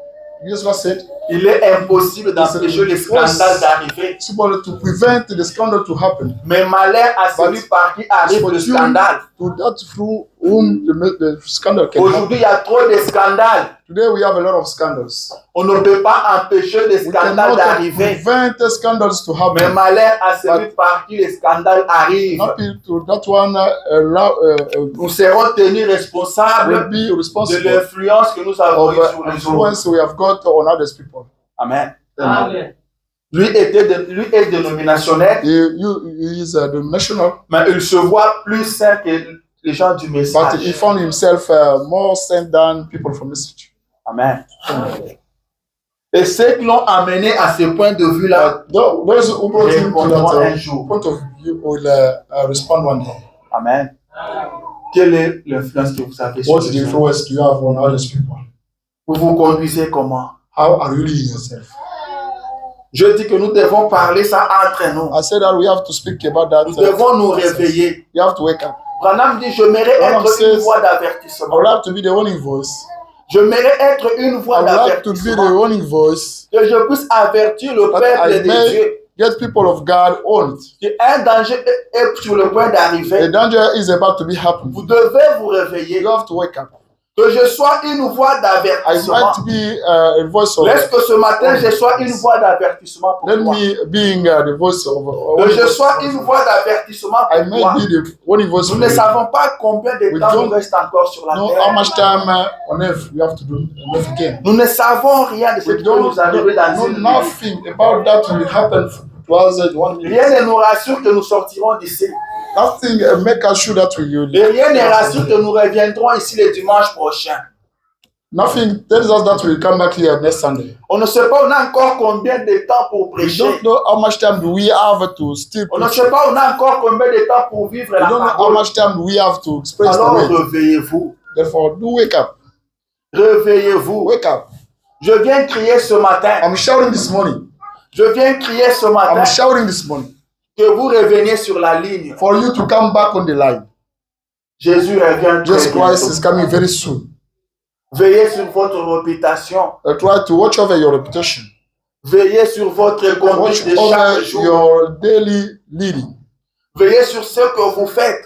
Jesus Christ said, il est impossible d'empêcher les scandales d'arriver. it's supposed to prevent the scandal to happen. Mais malheur à celui par qui arrive For le you, scandale. to that through whom the scandal can happen. Aujourd'hui, il y a trop de scandales. Today we have a lot of scandals. On ne peut pas empêcher les We scandales cannot d'arriver. prevent scandals to Mais happen. malheur à celui par qui les scandales arrivent. Happy to that one Nous serons tenus will responsables be de responsible l'influence que nous avons of eue sur les autres. influence we have got on others people. Amen. Amen. Lui est dénominationnel, He is the national, mais il se voit plus saint que les gens du but message. he found himself more sent than people from message. Amen. Et ceux qui l'ont amené à ce point de vue-là, Those who brought him to répondront un that jour. point of view will respond one day. Amen. Quelle est l'influence que vous avez sur What les autres? influence do you have on others people? Vous vous conduisez comment? How are you leading yourself? Je dis que nous devons parler ça entre nous. I said that we have to speak about that. Nous devons nous réveiller. You have to wake up. Branham dit, j'aimerais Branham être une says, voix I d'avertissement. would like to be the warning voice. J'aimerais être une I voix would like to be the d'avertissement. warning voice Que je puisse avertir le that peuple I de may Dieu get people of God on it. qu'un danger est sur le point The d'arriver. danger is about to be happening. Vous devez vous réveiller. You have to wake up. Que je sois une voix I d'avertissement. might be a voice of. Laisse que ce matin, je sois une voix d'avertissement pour Let toi. me being the voice of. Que je sois une voix d'avertissement I pour may toi. be the warning voice. Nous for ne you. savons pas combien de We temps don't nous reste encore sur la Know how terre. much time on earth we have to do on earth again. Nous ne savons rien de ce We qui peut don't nous arriver dans know une minute. nothing about that will happen to us in 1 minute. Rien ne nous rassure que nous sortirons d'ici. Nothing make us sure that we will. Et rien ne rassure que nous reviendrons ici le dimanche prochain. Nothing tells us that we'll come back here next Sunday. On ne sait pas on a encore combien de temps pour We prêcher. don't know how much time do we have to still On ne preach. sait pas on a encore combien de temps pour vivre We la don't know how parole. much time do we have to express the Alors way. réveillez-vous. Therefore, do wake up. Réveillez-vous. Wake up. Je viens crier ce matin. I'm shouting this morning. Je viens crier ce matin I'm shouting this morning que vous reveniez sur la ligne. for you to come back on the line. Jésus revient Jesus très Christ bientôt. is coming very soon. Veillez sur votre réputation. Try to watch over your reputation. Veillez sur votre Watch conduite de chaque over jour. your daily leading. Veillez sur ce que vous faites.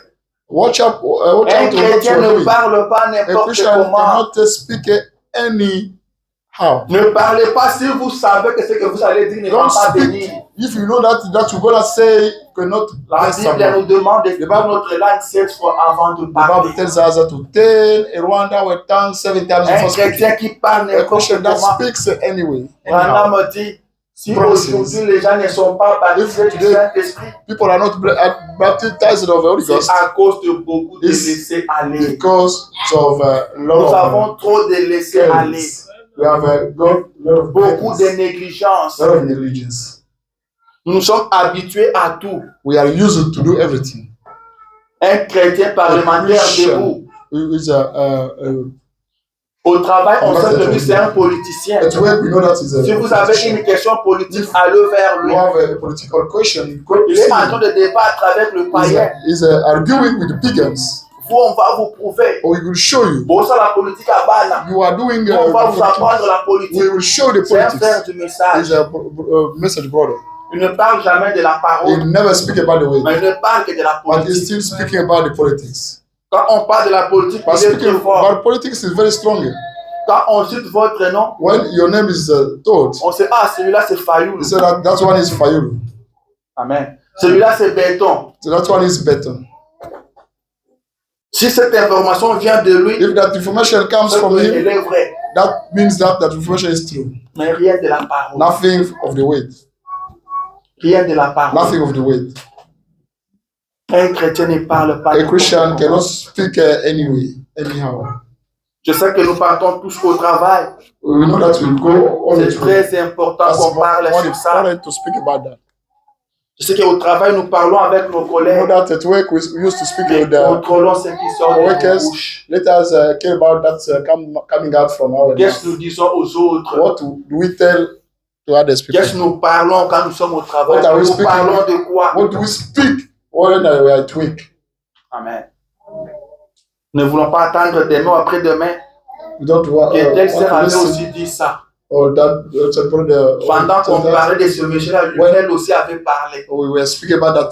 Watch Un out on what chrétien you're ne doing. parle pas A n'importe Christian comment. cannot speak anyhow. Ne parlez pas si vous savez que ce que vous allez dire ne va Don't pas speak venir. if you know that you're gonna say cannot La bless Bible someone. nous demande de parler notre langue 7 fois avant de The parler. Bible tells us to tell a Rwanda with tongue 7 times Un before speaking. chrétien qui parle A Christian n'importe that comment. speaks anyway. Rana Anyhow. me dit, si Promises. aujourd'hui les gens ne sont pas baptisés du today Saint-Esprit, People are not baptized of the Holy c'est Ghost à cause de beaucoup de It's laisser aller. because of a lot Nous of avons trop de laisser aller. careless. We have got a lot of Beaucoup de careless, négligence. lot of negligence. Nous nous sommes habitués à tout. We are used to do everything. Un chrétien parlementaire debout. Au travail, on sait que lui, c'est un politicien. Si vous avez une question politique, allez vers lui. Il est en train de débattre avec le païen. Arguing with the pagans. Vous, on va vous prouver. Or we will show you. Bon, ça, la politique à Bana. You are doing. On va vous apprendre la politique. We will show the C'est un politics. frère du message. He's a message brother. Il ne parle jamais de la parole. He never speak about the way. Mais il ne parle que de la But he's politique. still speaking about the politics. Quand on parle de la politique, But il est speaking très fort. about politics is very strong. Quand on cite votre nom, When your name is told, on sait, ah, celui-là c'est Fayoulou. he said that one is Fayulu. Amen. Celui-là c'est Béton. So that one is better. Si cette information vient de lui, If that information comes from elle him, est vraie. that means that information is true. Mais rien de la parole. Nothing of the weight. Rien de la parole. Nothing of the weight. Un chrétien ne parle pas. A Christian cannot speak anyway, anyhow. Je sais que nous partons tous au travail. We know that we go on C'est très important qu'on parle sur ça. important to speak about that. Je sais qu'au travail, nous parlons avec nos We know collègues. that at work we used to speak with Contrôlons ce qui sort de nos workers. bouches. Let us care about that coming out from our Qu'est-ce que mouth. nous disons aux autres? What do we tell to others people? Qu'est-ce que nous parlons quand nous sommes au travail? What are we Nous speaking? parlons de quoi? What do we speak when we are at work? Amen. Ne voulons pas attendre demain ou après-demain. We don't want Et tel sœur to avait listen. aussi dit ça. Or that brother. Pendant qu'on parlait de ce monsieur-là, lui-même aussi avait parlé. We were speaking about that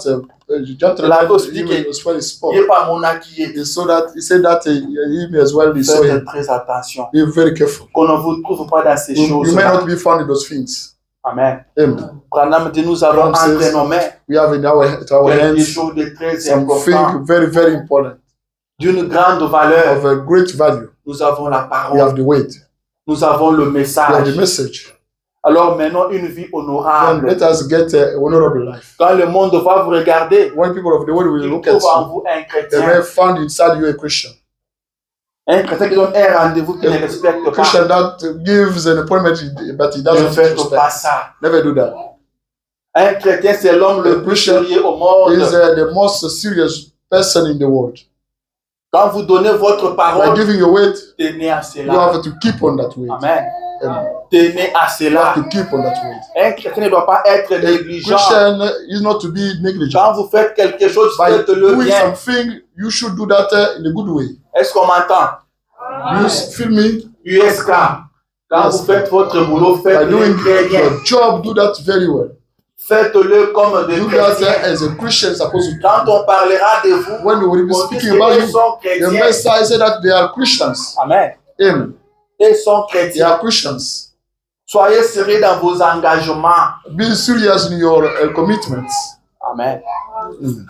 gentleman. La Bible dit He was when he spoke. Il n'est pas mon acquis. He said that him as well. He saw Faites him. très attention. Be very careful. Qu'on ne vous trouve pas dans ces You choses. may not be found in those things. Amen. Amen. Branham dit, nous avons Branham entre says, nos mains We have in our quelque hands chose de très important, something very, very important, d'une grande valeur. of a great value. Nous avons la We have parole. the weight. Nous avons le We have message. the message. Alors maintenant, une vie Then honorable. let us get a honorable life. Quand le monde va vous regarder, When people of the world will il look at trouve en you, vous un they chrétien. may find inside you a Christian. Un chrétien qui donne un rendez-vous qui ne respecte A pas. Christian that gives an appointment but he Ne doesn't faites pas respect. ça. Never do that. Un chrétien, c'est l'homme le plus sérieux au monde. He is the most serious person in the world. Quand vous donnez votre By parole, giving your weight, tenez à you cela. have to keep on that weight. Amen. Amen. Tenez à You cela. have to keep on that weight. Un chrétien ne doit pas être A négligent. Christian is not to be negligent. Quand vous faites quelque chose, By faites-le doing bien. something, you should do that in a good way. Est-ce qu'on m'entend? You feel me? USK. Quand Yes. vous faites votre boulot, By faites-le doing très bien. your job, do that very well. Faites-le comme des Do that chrétiens. as a Christian supposed to do. Quand on parlera de vous, When we will be on dit speaking about qu'ils you, sont the chrétiens. Messiah said that they are Christians. Amen. Amen. Ils sont They chrétiens. are Christians. Soyez sérieux dans vos engagements. Be serious in your commitments. Amen. Mm.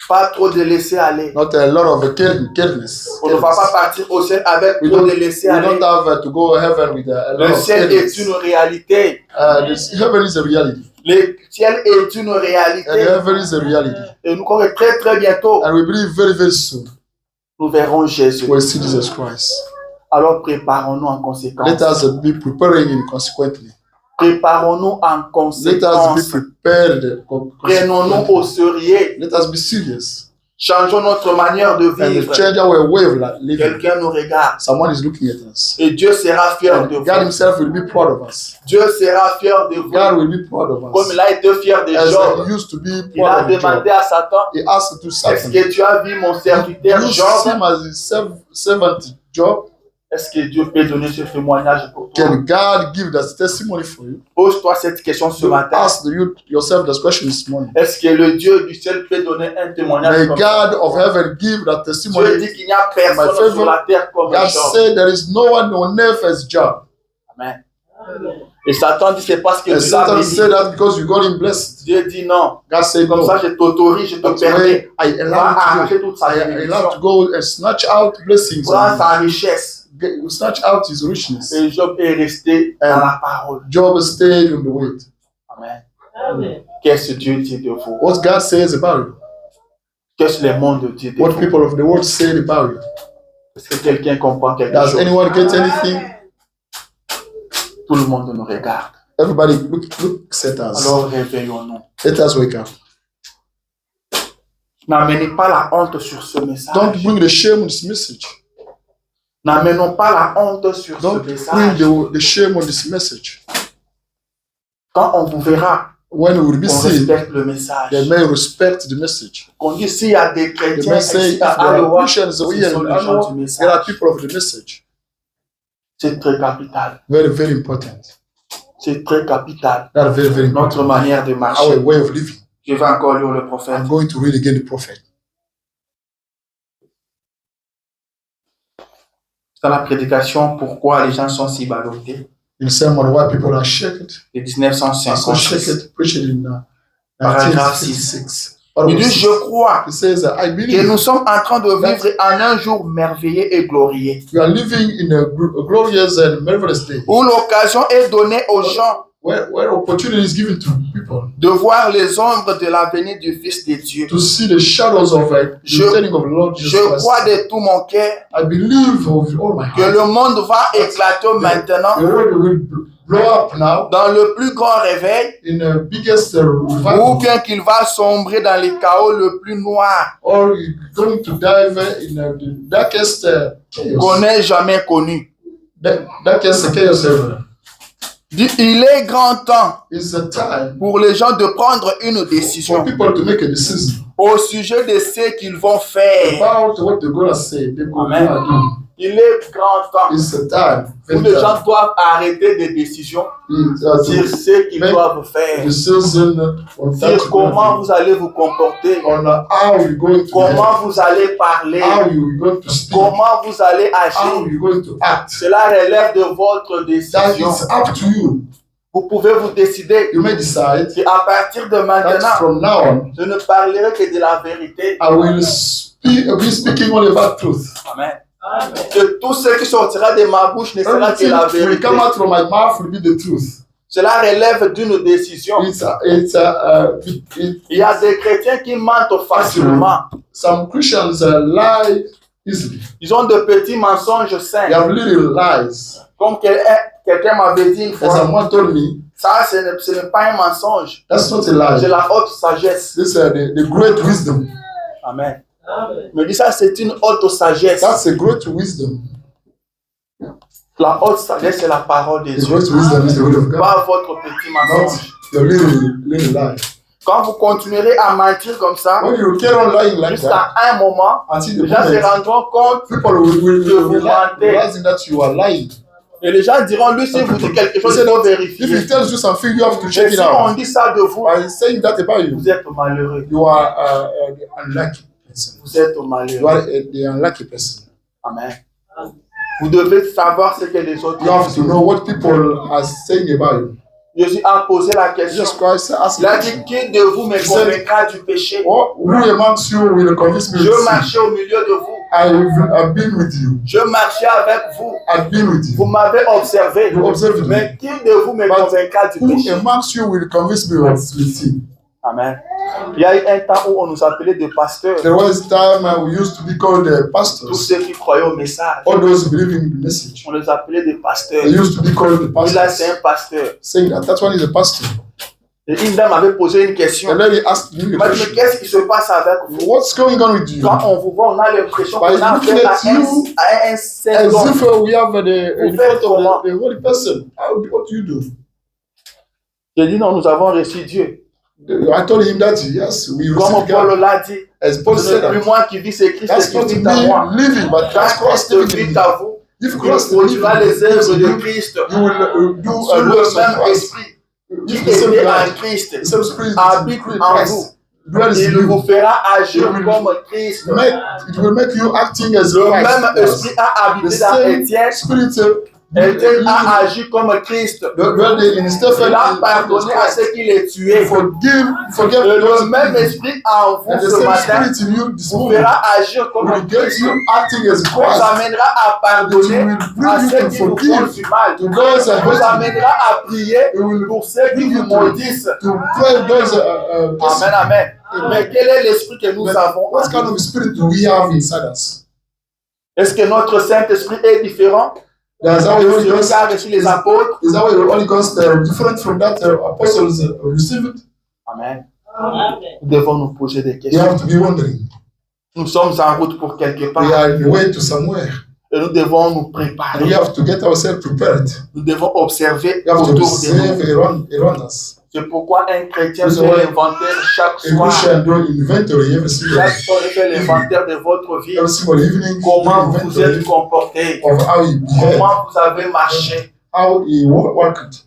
Pas trop de laisser aller. Not a lot of carelessness. On ne va pas partir au ciel avec We trop don't, de laisser we aller. don't have to go to heaven with a lot Le of ciel est carelessness. une réalité. Heaven is a reality. Le ciel est une And réalité. heaven is a reality. Et nous croyons que très très bientôt, And we believe very, very soon nous verrons Jésus. we'll see Jesus Christ. Alors préparons-nous en Let conséquence. us be preparing in consequently. Préparons-nous en Let us be conséquence. prepared. Prenons-nous au sérieux. Let us be serious. Changeons notre manière de And vivre. change our way of living. Quelqu'un nous regarde. Someone is looking at us. Et Dieu sera fier de And God vous. Himself will be proud of us. Dieu sera fier de vous. God will be proud of Comme us. il a été fier de As Job. He used to be Il a proud of Job. demandé à Satan, He asked to est-ce Satan, que tu as vu mon serviteur you see Job? him as his servant Job. Est-ce que Dieu peut donner ce témoignage pour toi? Can God give that testimony for you? Pose-toi cette question ce You matin. ask yourself this question this morning. Est-ce que le Dieu du ciel peut donner un témoignage May comme ça? God of heaven give that Dieu testimony. dit qu'il n'y a My personne favor, sur la terre comme God Job. said there is no one on earth as Job. Amen. Et Satan dit c'est parce que And tu l'as Satan béni. said that because you got him blessed. Dieu dit non. God said Comme no. ça, je t'autorise, je te That's permets. why I Va allow you arracher to toute go. sa I allow bénédiction. to go and snatch out blessings. Prends sa richesse. Snatch out his richness. Et Job est resté dans la parole. Job stayed in the wait. Amen. Qu'est-ce que Dieu dit de vous? What God says about you. Qu'est-ce que le monde dit de What vous? people of the world say about you. Est-ce que quelqu'un comprend quelque Does chose? anyone get anything? Tout le monde nous regarde. Everybody look at us. Alors réveillons-nous. Let us wake up. N'amenez pas la honte sur ce message. Don't bring the shame on this message. N'amenons pas la honte sur Don't ce message. bring the shame on this message. Quand on vous verra, when we will be on seen, respecte le message. they may respect the message. Qu'on dit s'il y a des They chrétiens may say, if ici à there are Iowa, Christians ce here sont in les gens Iowa, du there are message. people of the message. C'est très capital. Very, very important. C'est très capital. That's very, very Notre important. manière de marcher. Our way of living. Je vais encore lire le prophète. I'm going to read again the prophet. Dans la prédication, pourquoi les gens sont si ballottés. In sermon, why people are shaken. De Are so 1956. shaken, preached in Paragraphe 1956. Il dit, je crois It says, I que believe nous sommes en train de vivre en un jour merveilleux et glorieux, we are living in a glorious and marvelous day où l'occasion est donnée aux gens where opportunity is given to people de voir les ombres de la venue du Fils de Dieu. to see the shadows of the returning of the Lord Jesus Je crois Christ. de tout mon cœur I believe with all my que heart le monde va éclater the maintenant world will blow up now dans le plus grand réveil, in the biggest ou revival, bien qu'il va sombrer dans les chaos le plus noir or going to dive in the darkest qu'on chaos. ait jamais connu. Darkest chaos ever. Il est grand temps It's a time pour les gens de prendre une for décision people to make a decision au sujet de ce qu'ils vont faire. about what they're going to say, they're going Amen. to do. Il est grand temps It's a time où les gens doivent arrêter des décisions sur ce qu'ils make doivent faire, decision on sur comment vous allez vous comporter, on how you're going to comment vous allez parler, how you're going to speak, comment vous allez how agir. you're going to act. Cela relève de votre That décision. is up to you. Vous pouvez vous décider You may decide qu'à partir de that maintenant, from now on, je ne parlerai que de la vérité. I will be speaking only about truth. Amen. Que tout ce qui sortira de ma bouche ne sera que Everything la will vérité. come out from my mouth will be the truth. Cela relève d'une décision. Il y a des chrétiens qui mentent facilement. some Christians lie easily. Ils ont de petits mensonges They simples. have little lies. Comme quelqu'un m'avait dit une As fois, someone told me, ça ce n'est pas un mensonge. that's not a C'est lie. la haute sagesse. This is the great wisdom. Amen. Me dit ça, c'est une haute sagesse. That's a great wisdom. La haute sagesse, c'est la parole de The Dieu. great wisdom is the word of God. Pas votre petit Not mensonge. your little lie. Quand vous continuerez à mentir comme ça, When you carry on lying like that, jusqu'à un moment, until the les gens se moment, rendront compte people will mentir. realize that you are lying. et les gens diront, lui, si vous dites quelque chose, He il said faut that vérifier. if he tells you something, you have to Et check it si on out. dit ça de vous, By saying that about you, vous êtes malheureux. you are the unlucky person. Vous êtes You malheureux. are the unlucky person. Amen. Vous devez savoir ce que les autres You have to disent. know what people are saying about you. Jésus a posé la question. Jesus Christ asked Il a the dit, question, qui de vous me convaincra du péché? who amongst you will convince me? Je marchais au milieu de vous. I've been with you. Je marchais avec vous. I've been with Vous you. m'avez observé. You observed me. Mais qui de vous me But convaincra du Who péché? amongst you will convince me of sin? Amen. Il y a eu un temps où on nous appelait des pasteurs. There was time we used to be called Tous pastors. ceux qui croyaient au message. All those who believe in the message. On les appelait des pasteurs. They used to be called the Et là, c'est pastors. un pasteur. Saying that one is a pastor. Et une dame m'avait posé une question. And then he asked me Il a m'a dit, mais question. qu'est-ce qui se passe avec vous? What's going on with you? Quand on vous voit, on a l'impression qu'on By a looking affaire at you à un saint As homme. if we have in faites front comment? of the holy person. What do you do? J'ai dit, non, nous avons reçu Dieu. I told him that yes, we Comme received Paul God. l'a dit, As Paul ce said n'est plus that. moi qui vis, c'est Christ That's qui not vit en moi. me living, but that's Quand Christ Christ living in vit me. à vous, If vous Christ produira les œuvres de you Christ will do sous a le works of même Christ. esprit qui If the same était en God, Christ the same Spirit habite in en Christ vous. dwells in Il you. vous fera agir It will comme Christ. It will make you acting as Le Christ. même does. esprit a The habité dans same Étienne. Spirit Étienne a agi comme Christ. in Stephen Il a pardonné à ceux qui les tuaient. forgive Et those le même esprit en vous and the ce same matin Spirit in you this vous morning fera agir comme will get Christ. you acting as Vous Christ. amènera à pardonner à ceux qui vous font du mal. To those that Vous hate amènera à prier you. It will pour ceux qui vous maudissent. to pray those Amen, amen. Mais quel est l'esprit que nous avons? What kind of spirit do we have inside us? Est-ce que notre Saint-Esprit est différent? That's how the Holy Ghost a reçu les apôtres. Is that way the Holy Ghost different from that apostles received? Amen. Nous devons nous poser des You questions. have to be wondering. Nous sommes en route pour quelque part. We are on the way to somewhere. Et nous devons nous And préparer. we have to get ourselves prepared. Nous devons observer We have to autour de observe nous. around us. C'est pourquoi un chrétien So fait l'inventaire chaque A soir. Christian do inventory every single Chaque soir, il fait l'inventaire de votre vie. evening. Comment do vous vous êtes inventory comporté. of how you behave, Comment vous avez marché. how you worked.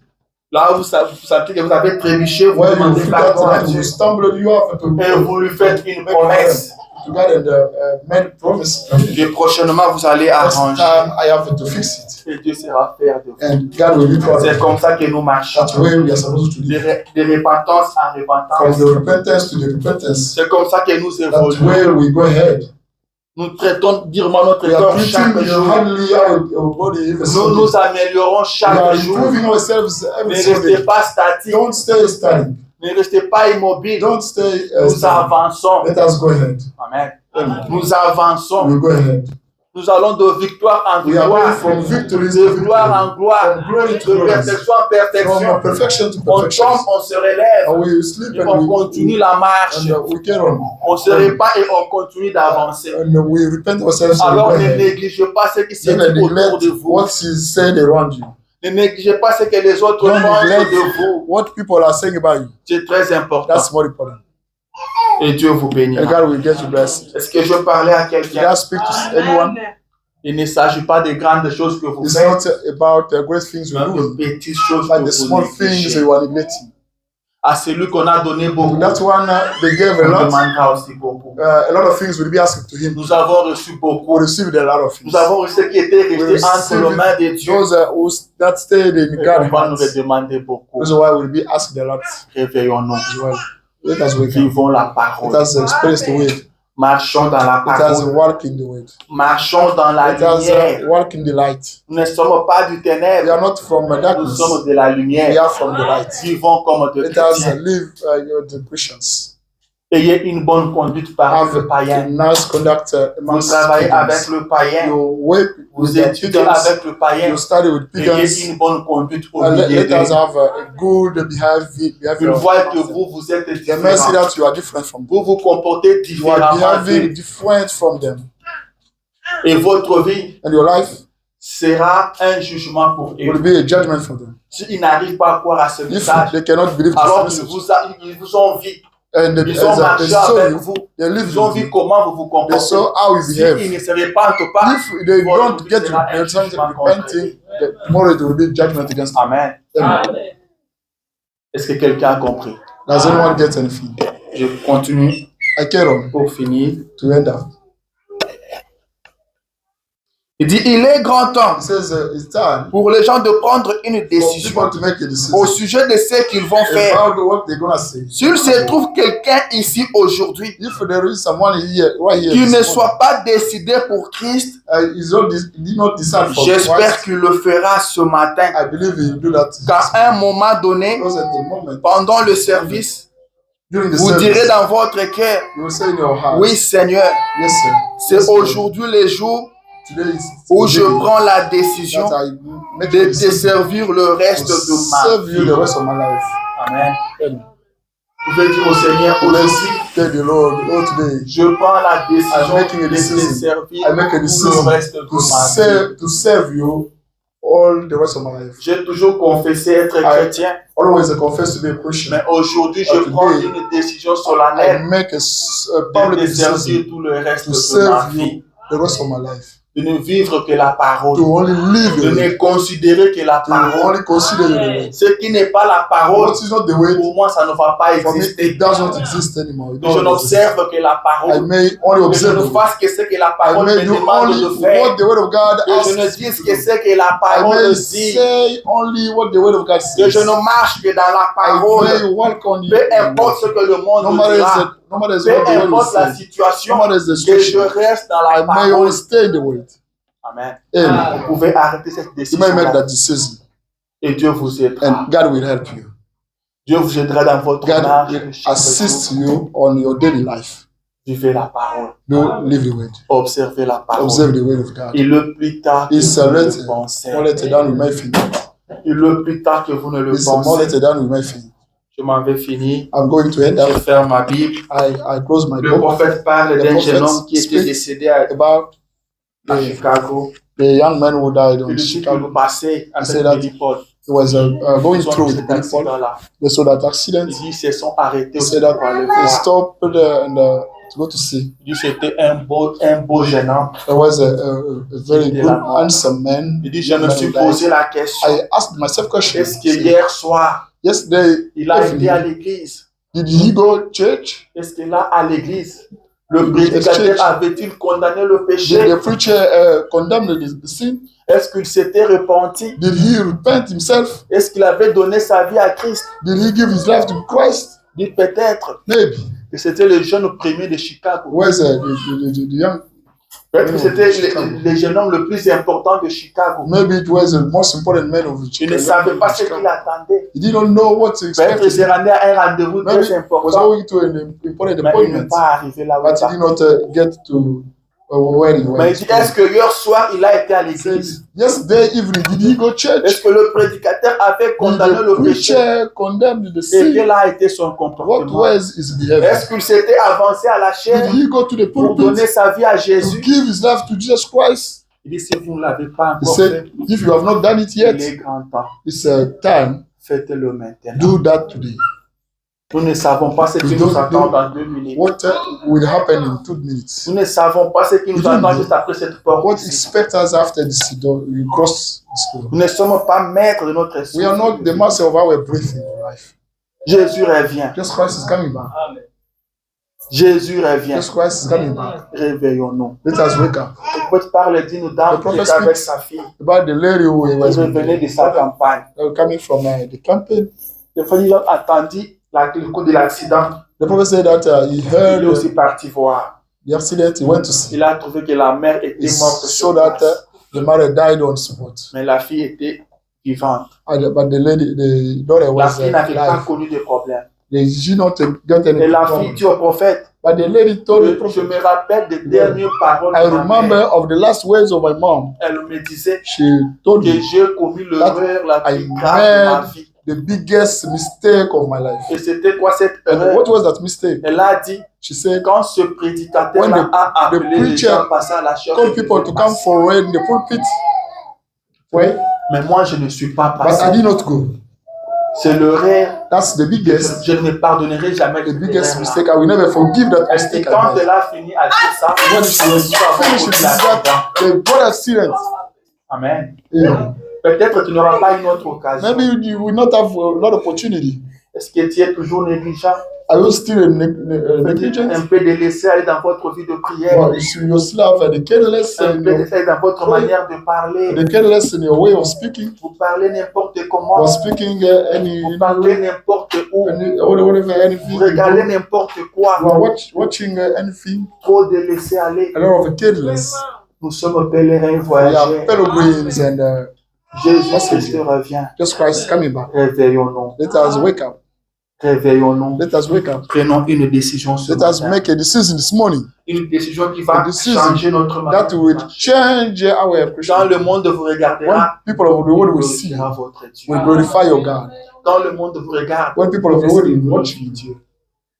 Là où vous sentez que vous avez trébuché, vous When you demandez feel pardon à that Dieu. you stumbled, you have to Et vous lui faites une promesse. to God and made promise. Et prochainement, vous allez Next arranger. time I have to fix it. Et Dieu sera fier de vous. And God will be proud. C'est comme ça que nous marchons. That's where we are supposed to live. De repentance en From repentance. the repentance to the repentance. C'est comme ça que nous That's évoluons. where we go ahead. Nous traitons durement notre We are corps chaque treating jour. hardly our body every Nous Sunday. nous améliorons We are chaque jour. improving ourselves every Ne Sunday. restez pas statique. Don't stay static. Ne restez pas immobile. Don't stay Nous static. avançons. Let us go ahead. Amen. Amen. Nous avançons. We go ahead. Nous allons de victoire en We are going victoire. from victory De to victory. gloire en gloire. From glory to De glory. perfection en From perfection. perfection to On perfection. tombe, on se relève. And we sleep Et on and continue la marche. we get on. On se répand et on continue d'avancer. And we repent ourselves and we Alors go ne ahead. négligez pas ce qui se Don't dit autour neglect de vous. what is said around you. Ne négligez pas ce que les autres Don't pensent neglect de vous. what people are saying about you. C'est très important. That's more important. Et Dieu vous And bénira. God will get you blessed. Est-ce que je parlais à Did quelqu'un? I speak to anyone? Il ne s'agit pas des grandes choses que vous It's faites, not about the great things mais we de do, petites choses but que the vous small things négligez. you are neglecting. À celui qu'on a donné beaucoup, That one, they gave a on lot. demandera aussi beaucoup. A lot of things will be asked to him. Nous avons reçu beaucoup. We received a lot of things. Nous avons reçu ce qui était resté We entre received les mains de Dieu. Those that stayed in Et God's on va nous hands. demander beaucoup. That's why we'll be asked a lot Réveillons-nous. as well. Let us wake up. Vivons la parole. Let us experience the way. Marchons dans la Let us parole. walk in the way. Marchons dans la Let us lumière. walk in the light. Nous ne sommes pas du We ténèbre. are not from Nous darkness. sommes de la We lumière. are from the light. Vivons comme de Let us chrétiens. live the Christians. Ayez une bonne conduite parmi Have les a païens. nice conduct Vous amongst travaillez avec pagans. le païen. You work with Vous the étudiez pagans. avec le païen. You study with pagans. Ayez une bonne conduite au And milieu let us d'eux. have a good Ils behavior. voient que vous êtes They may see différents. that you are different from them. Vous vous comportez You are différemment behaving d'eux. different from them. Et votre vie And your life sera un jugement pour will eux. be a judgment for them. S'ils n'arrivent pas à croire à ce If message, they cannot believe alors this qu'ils message, vous ont vu. and Ils ont they marché saw avec you, vous. they lived Ils ont with vu you, comment vous vous they comportez. saw how you behave. S'ils ne se repentent pas, If they votre don't vie get sera un jugement contre repenting, tomorrow it will be judgment against them. Amen. Amen. Est-ce que quelqu'un a compris? Does anyone get anything? Je continue I carry on pour finir. to end up. Il dit, il est grand temps He says it's time pour les gens de prendre une for décision people to make a au decision sujet de ce qu'ils vont faire. about what they're gonna say. S'il se trouve quelqu'un ici aujourd'hui If there is someone here, right here, qui ne this soit pas décidé pour Christ, morning, he did not decide for j'espère Christ. qu'il le fera ce matin. I believe he will do that. Qu'à un moment donné, Because at the moment, pendant le service, during the vous service, direz dans votre cœur, you will say in your heart, oui Seigneur, yes, sir. c'est Yes, sir. aujourd'hui le jour Today is où the je day prends la décision that I make de a te decision servir le reste to de ma serve you vie. the rest of my life. Amen. Amen. Vous pouvez dire au Seigneur, Let's aujourd'hui, tell the Lord, Lord, today je prends la décision I'm making a de te decision. servir I make a tout le decision reste de ma vie. to serve you all the rest of my life. J'ai toujours confessé être chrétien, Always I confess to be a Christian. mais aujourd'hui, je Today, prends une décision I solennelle make a de public te decision servir tout le reste to de ma serve vie, you the rest of my life. de ne vivre que la parole, To only live de the way. ne considérer que la To parole. only consider the way. Ce qui n'est pas la parole, What is not the way, pour moi, ça ne va pas for me, exister. it does not exist anymore. It Que je doesn't exist. n'observe que la I parole, may only que je observe ne the way. fasse que ce que la I parole me may do demande only de faire, what the word of God que je ne asks me dise to que do. ce que la I parole may dit, say only what the word of God que says. je ne marche que dans la I parole, may walk on you. peu importe ce que le monde No me matter dira, no matter peu what the word importe la will say. situation, No matter the que je situation. reste dans I la may parole. only stay in the word. Amen. Amen. Vous pouvez arrêter cette You décision may make that decision, et Dieu vous aidera. and God will help you. Dieu vous aidera dans votre God marche will chaque assist jour. you on your daily life. Vivez la parole. Don't live the word. Observez la parole. Observe the word of God. Et le plus tard que It's vous ne written. le pensez. More later than we may think. Et le plus tard que vous ne le It's more pensez. later than we may think. Je m'en vais finir. I'm going to end Je up. ferme ma Bible. I close my Le book prophète parle The d'un jeune prophet homme qui était speaks décédé à about Chicago. the young man who died Il on dit que Chicago. le passé avec said that Billy Paul. He was going through Cet the people. accident-là. They saw that accident. Il dit ils se sont arrêtés He aussi said that pour aller they voir. stopped and to go to see. Il dit c'était un beau jeune homme. There was a very good, handsome man. Il dit je me suis posé la question. I asked myself question. Est-ce que hier soir, Yesterday, il a été à l'église? did he go to church? Est-ce que là, à l'église, le prédicateur avait-il condamné le Did péché? the preacher condemn the sin? Est-ce qu'il s'était repenti? Did he repent himself? Est-ce qu'il avait donné sa vie à Christ? Did he give his life to Christ? Dit peut-être Maybe. que c'était le jeune premier de Chicago. Where's the young? Peut-être que c'était le jeune homme le plus important de Chicago. Maybe it was the most important man of Il Chicago. ne savait pas ce qu'il attendait. He didn't know what to Peut-être qu'il expect. s'est rendu à un rendez-vous Maybe très he was important, going to an important mais il n'est appointment, pas arrivé là où but il he did not get to where he Mais went. il dit, est-ce que hier soir, il a été à l'église? Yesterday evening, did he go to church? Est-ce que le prédicateur avait Did condamné the le péché? preacher condemn the Et sin? quel a été son What comportement? was his behavior? Est-ce qu'il s'était avancé à la chair Did he go to the pour pulpit donner sa vie à to Jésus? give his life to Jesus Christ? Il dit, si vous ne l'avez pas He encore fait, said, if you have not done it il yet, est grand temps. it's time. Faites-le maintenant. Do that today. Nous ne savons pas ce qui We nous don't attend know dans 2 minutes. What will happen in 2 minutes? Nous ne savons pas ce qui nous We don't attend know. juste après cette porte. What expects us after this door? We cross this door. Nous ne sommes pas maîtres de notre We are not the master of our breathing in life. Jésus revient. Jesus Christ is coming back. Jésus revient. Jesus Christ is coming back. Réveillons-nous. Let us wake up. Le prophète parle dit nous dame The qui prophet était avec speaks sa fille. about the lady who Il was revenait de sa campagne. coming from the campaign. Le frère a entendu le coup de l'accident. The prophet said that he Il heard est aussi parti voir. the accident. He went to see. Il a trouvé que la mère était He morte. saw sur that place. the mother died on spot. Mais la fille était vivante. But the daughter La was fille n'avait pas alive. connu de problème. They did not get any Et la problem. fille dit au prophète, But the lady told the je prophet, me rappelle des dernières paroles I de ma remember mère. of the last words of my mom. Elle me disait She told que me j'ai commis l'erreur la I plus grave de ma made vie. the biggest mistake of my life. Et c'était quoi cette And erreur? what was that mistake? Elle a dit, She said, quand ce prédicateur When a appelé les preacher gens à passer à la chair, call people to come forward in the pulpit. Well, mais moi je ne suis pas but I passé. did not go. C'est l'erreur. That's the biggest, Je ne me pardonnerai jamais de the cette biggest erreur-là. mistake. I will never forgive that Et mistake. quand I elle a fini à dire ça, When she was finished with that, the God accident. Amen. Yeah. Peut-être tu n'auras pas une autre occasion. Maybe you will not have another opportunity. Est-ce que tu es toujours négligent? Are you still negligent? Un peu délaissé aller dans votre vie de prière. Or you still have the careless Un in peu your, délaissé dans votre manière de parler. the careless in your way of speaking, Vous parlez n'importe comment. or speaking any Vous parlez n'importe où. whatever anything. Vous regardez n'importe quoi. You are watching anything. Trop de laisser aller. A lot of careless. Nous sommes pèlerins We are voyageurs. pilgrims and Jésus Christ revient. Jesus Christ is coming back. Réveillons-nous. Let us wake up. Réveillons-nous. Let us wake up. Prenons une décision ce Let us matin. make a decision this morning Une décision qui va A decision changer notre manière that de will marcher. change our Quand appreciation. le monde vous When regardera, people of the world will il see, glorifiera votre Dieu. will glorify your God. Quand le monde vous regarde, When people of the world will watch glorifie you, Dieu.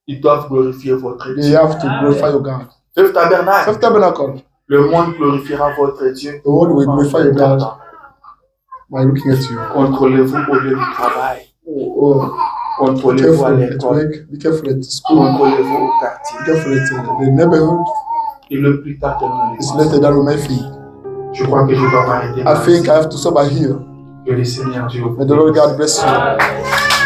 Ils doivent glorifier votre they Dieu. have to glorify your God. Feu tabernacle, Self tabernacle, le monde glorifiera votre Dieu. the world will glorify your God by looking at you. Contrôlez-vous au lieu du travail. Oh, be Contrôlez-vous à careful at l'école. work, be careful at school, Contrôlez-vous au be quartier. careful at the neighborhood. Et le plus tard que nous It's le later than we may think. Je crois que je dois m'arrêter. I think I have to stop by here. Que le Seigneur Dieu vous May the Lord God bless you.